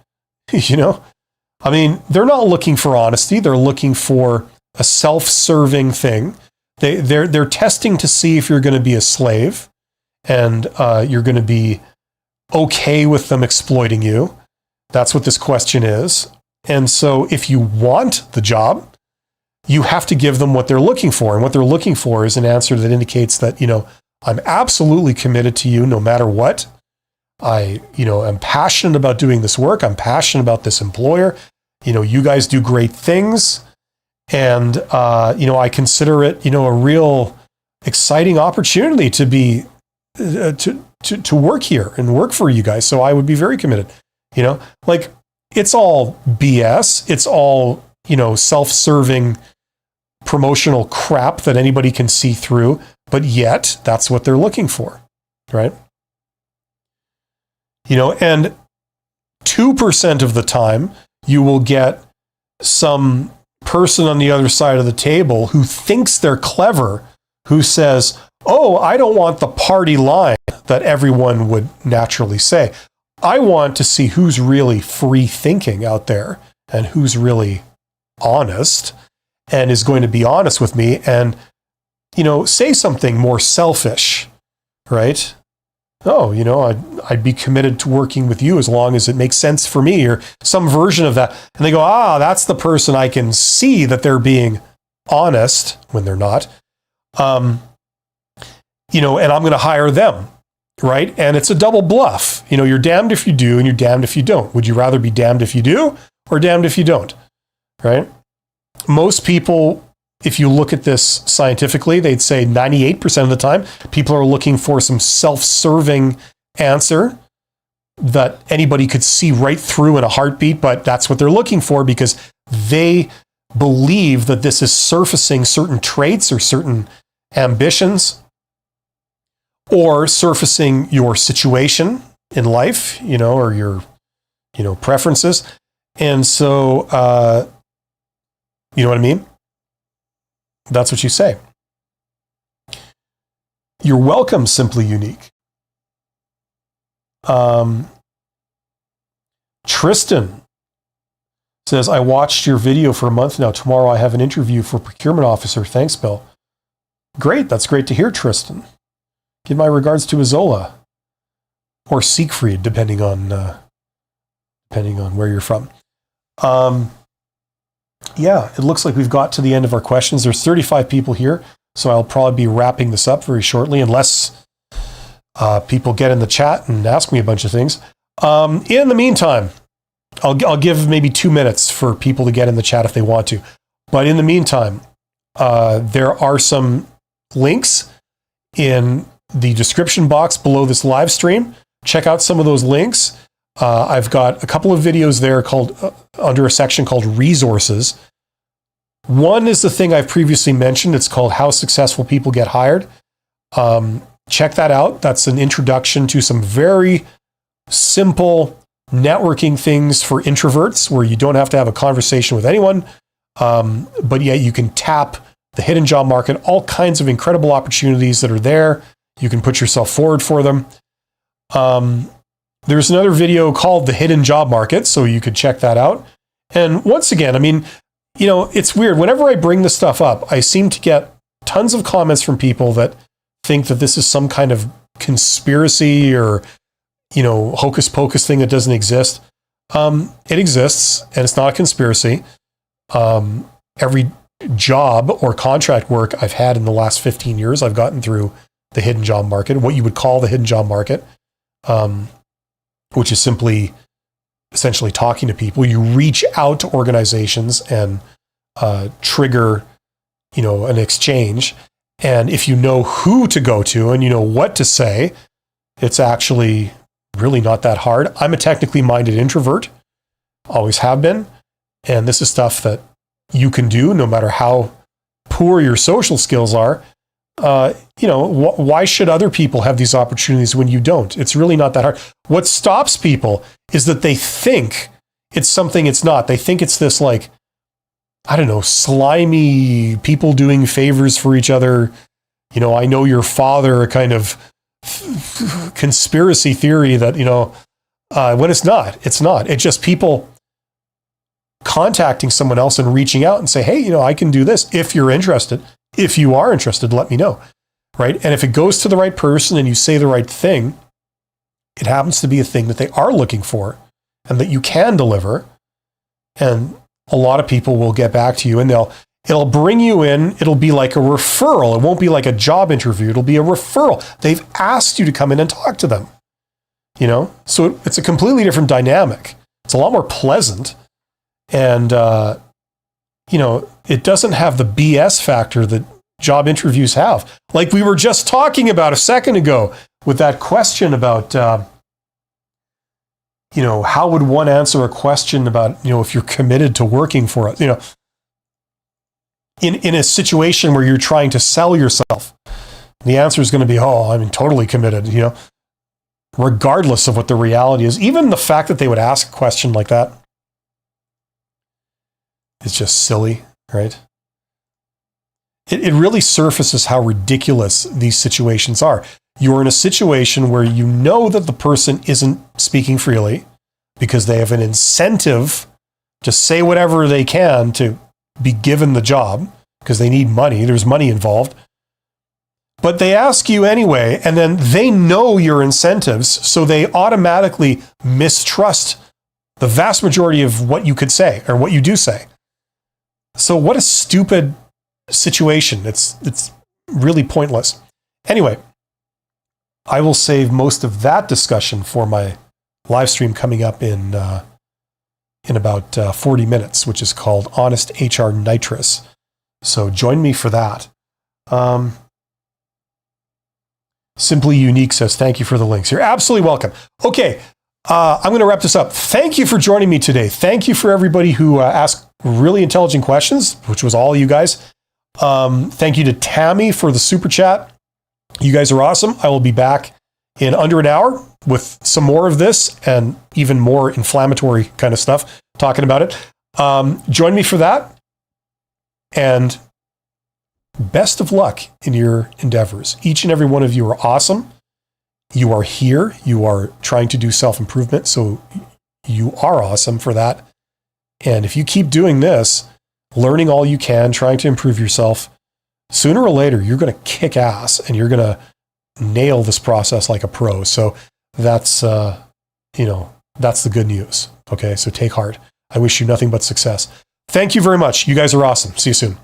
They're not looking for honesty. They're looking for a self-serving thing. They're testing to see if you're going to be a slave and you're going to be okay with them exploiting you. That's what this question is. And so if you want the job, you have to give them what they're looking for. And what they're looking for is an answer that indicates that, I'm absolutely committed to you no matter what. I am passionate about doing this work. I'm passionate about this employer. You guys do great things. And, I consider it, a real exciting opportunity to be, to work here and work for you guys. So I would be very committed, it's all BS. It's all, self-serving promotional crap that anybody can see through, but yet that's what they're looking for, right? And 2% of the time you will get some person on the other side of the table who thinks they're clever, who says, oh, I don't want the party line that everyone would naturally say. I want to see who's really free thinking out there and who's really honest and is going to be honest with me and, say something more selfish, right? Oh, I'd be committed to working with you as long as it makes sense for me or some version of that. And they go, that's the person I can see that they're being honest when they're not. And I'm going to hire them. Right? And it's a double bluff. You're damned if you do and you're damned if you don't. Would you rather be damned if you do or damned if you don't? Right? Most people, if you look at this scientifically, they'd say 98% of the time, people are looking for some self-serving answer that anybody could see right through in a heartbeat, but that's what they're looking for because they believe that this is surfacing certain traits or certain ambitions or surfacing your situation in life, or your, preferences. And so, you know what I mean? That's what you say. You're welcome, Simply Unique. Tristan says, I watched your video for a month now. Tomorrow I have an interview for procurement officer. Thanks, Bill. Great. That's great to hear, Tristan. Give my regards to Izola or Siegfried, depending on where you're from. Yeah, it looks like we've got to the end of our questions. There's 35 people here, so I'll probably be wrapping this up very shortly, unless people get in the chat and ask me a bunch of things. In the meantime, I'll give maybe 2 minutes for people to get in the chat if they want to. But in the meantime, there are some links in the description box below this live stream. Check out some of those links. I've got a couple of videos there called under a section called resources. One is the thing I've previously mentioned. It's called How Successful People Get Hired. Check that out. That's an introduction to some very simple networking things for introverts where you don't have to have a conversation with anyone, but yet you can tap the hidden job market, all kinds of incredible opportunities that are there. You can put yourself forward for them. There's another video called The Hidden Job Market, so you could check that out. And once again, I mean, you know, it's weird. Whenever I bring this stuff up, I seem to get tons of comments from people that think that this is some kind of conspiracy or, you know, hocus pocus thing that doesn't exist. It exists, and it's not a conspiracy. Every job or contract work I've had in the last 15 years, I've gotten through the hidden job market, what you would call the hidden job market, which is simply essentially talking to people. You reach out to organizations and trigger, you know, an exchange. And if you know who to go to and you know what to say, it's actually really not that hard. I'm a technically minded introvert, always have been. And this is stuff that you can do no matter how poor your social skills are. You know, why should other people have these opportunities when you don't? It's really not that hard. What stops people is that they think it's something it's not. They think it's this, like, I don't know, slimy people doing favors for each other. You know, I know your father kind of conspiracy theory that, you know, when it's not. It's just people contacting someone else and reaching out and say, hey, you know, I can do this if you're interested. If you are interested, let me know, right? And if it goes to the right person and you say the right thing, it happens to be a thing that they are looking for and that you can deliver. And a lot of people will get back to you and it'll bring you in. It'll be like a referral. It won't be like a job interview. It'll be a referral. They've asked you to come in and talk to them, you know? So it's a completely different dynamic. It's a lot more pleasant. And, you know, it doesn't have the BS factor that job interviews have. Like we were just talking about a second ago with that question about, you know, how would one answer a question about, you know, if you're committed to working for us, you know, in a situation where you're trying to sell yourself, the answer is going to be, oh, I'm totally committed, you know, regardless of what the reality is. Even the fact that they would ask a question like that, it's just silly, right? It really surfaces how ridiculous these situations are. You're in a situation where you know that the person isn't speaking freely because they have an incentive to say whatever they can to be given the job because they need money. There's money involved. But they ask you anyway, and then they know your incentives, so they automatically mistrust the vast majority of what you could say or what you do say. So what a stupid situation. It's really pointless. Anyway, I will save most of that discussion for my live stream coming up in about 40 minutes, which is called Honest HR Nitrous. So join me for that. Simply Unique says, thank you for the links. You're absolutely welcome. Okay, I'm going to wrap this up. Thank you for joining me today. Thank you for everybody who asked really intelligent questions, which was all you guys. Thank you to Tammy for the super chat. You guys are awesome. I will be back in under an hour with some more of this and even more inflammatory kind of stuff, talking about it. Join me for that. And best of luck in your endeavors. Each and every one of you are awesome. You are here. You are trying to do self-improvement. So you are awesome for that. And if you keep doing this, learning all you can, trying to improve yourself, sooner or later, you're going to kick ass and you're going to nail this process like a pro. So that's, you know, that's the good news. Okay. So take heart. I wish you nothing but success. Thank you very much. You guys are awesome. See you soon.